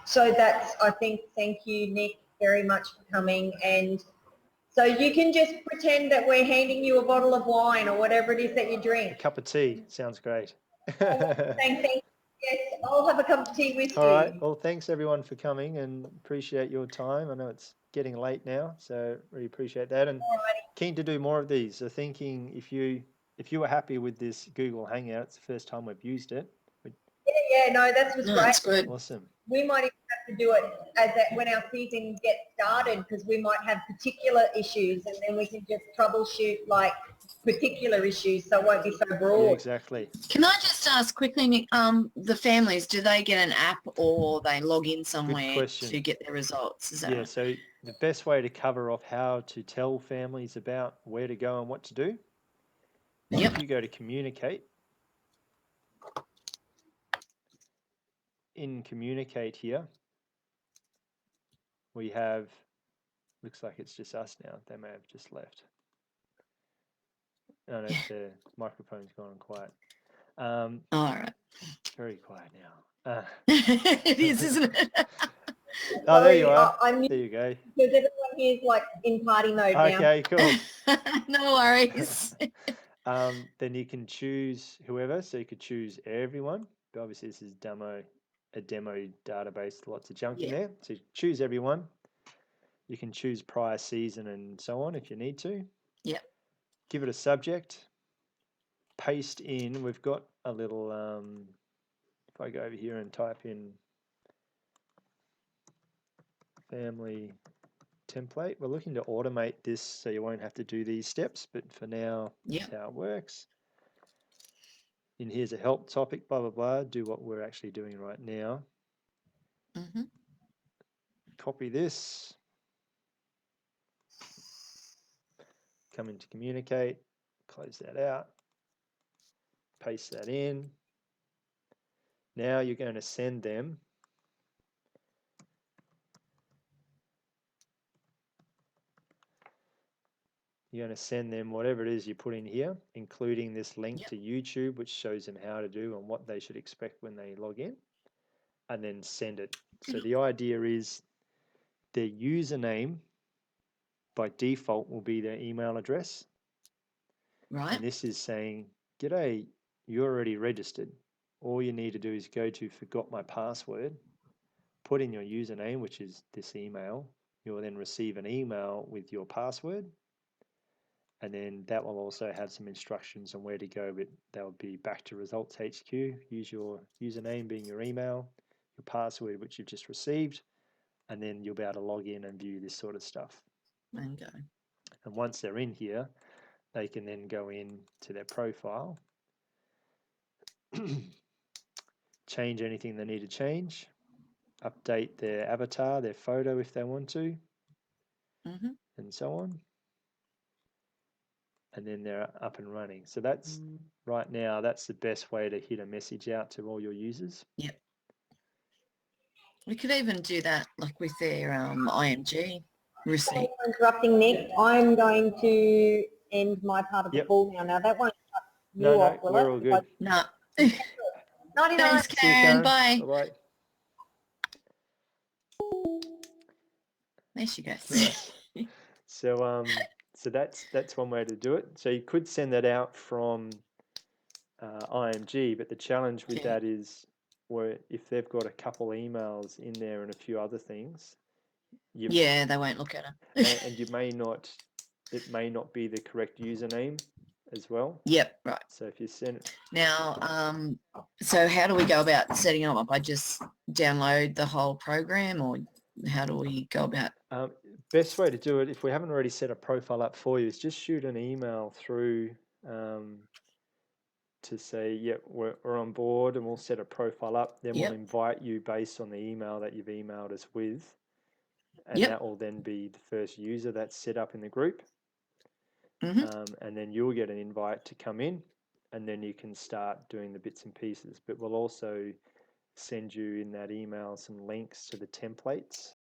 S2: so that's, I think, thank you, Nick, very much for coming. And so you can just pretend that we're handing you a bottle of wine or whatever it is that you
S1: A
S2: drink.
S1: cup of tea. Sounds great.
S2: Saying thank you. Yes, I'll have a cup of tea with
S1: All
S2: you.
S1: right. Well, thanks everyone for coming and appreciate your time. I know it's getting late now, so really appreciate that. And keen to do more of these. So thinking if you were happy with this Google Hangout, it's the first time we've used it.
S2: Yeah, no, that was
S4: No,
S2: great.
S4: that's good.
S1: Awesome.
S2: We might even have to do it as that when our season gets started, because we might have particular issues and then we can just troubleshoot like particular issues, so it won't be so broad.
S1: Yeah, exactly.
S4: Can I just ask quickly, Nick, the families, do they get an app or they log in somewhere
S1: question.
S4: to get their results? Is that
S1: Yeah,
S4: right?
S1: so the best way to cover off how to tell families about where to go and what to do,
S4: Yep.
S1: if you go to communicate, in communicate here, we have, looks like it's just us now. They may have just left. No, the microphone's gone quiet.
S4: All right.
S1: Very quiet now.
S4: It is, isn't it?
S1: Oh, there you are.
S2: I'm
S1: There you go.
S2: because everyone here is like in party mode now.
S1: Okay, cool.
S4: No worries.
S1: Then you can choose whoever. So you could choose everyone. But obviously this is a demo database, lots of junk in there. So you choose everyone. You can choose prior season and so on if you need to.
S4: Yep.
S1: Give it a subject. Paste in. We've got a little, if I go over here and type in family template, we're looking to automate this so you won't have to do these steps, but for now, that's how it works. And here's a help topic, blah, blah, blah. Do what we're actually doing right now.
S4: Mm-hmm.
S1: Copy this. Come into communicate. Close that out. Paste that in. Now you're going to send them whatever it is you put in here, including this link to YouTube, which shows them how to do and what they should expect when they log in, and then send it. So the idea is their username by default will be their email address.
S4: Right.
S1: And this is saying, g'day, you're already registered. All you need to do is go to forgot my password, put in your username, which is this email. You'll then receive an email with your password. And then that will also have some instructions on where to go, but they'll be back to Results HQ. Use your username being your email, your password, which you've just received, and then you'll be able to log in and view this sort of stuff.
S4: And go.
S1: And once they're in here, they can then go in to their profile, change anything they need to change, update their avatar, their photo if they want to, and so on. And then they're up and running. So that's right now, that's the best way to hit a message out to all your users.
S4: Yep. We could even do that like with their IMG receipt.
S2: Interrupting Nick, I'm going to end my part of the call now. Now that won't cut you off, will
S1: we're
S2: it?
S1: all good.
S4: No.
S2: 99.
S4: Thanks, Karen. Bye.
S1: Bye-bye.
S4: There she goes.
S1: So So that's one way to do it. So you could send that out from IMG, but the challenge with that is if they've got a couple emails in there and a few other things,
S4: Yeah, they won't look at it.
S1: and it may not be the correct username as well.
S4: Yep, right.
S1: So if you send it
S4: Now, so how do we go about setting them up? I just download the whole program, or how do we go about?
S1: best way to do it, if we haven't already set a profile up for you, is just shoot an email through to say, yep, we're on board, and we'll set a profile up. Then we'll invite you based on the email that you've emailed us with, and that will then be the first user that's set up in the group. And then you'll get an invite to come in, and then you can start doing the bits and pieces. But we'll also send you in that email some links to the templates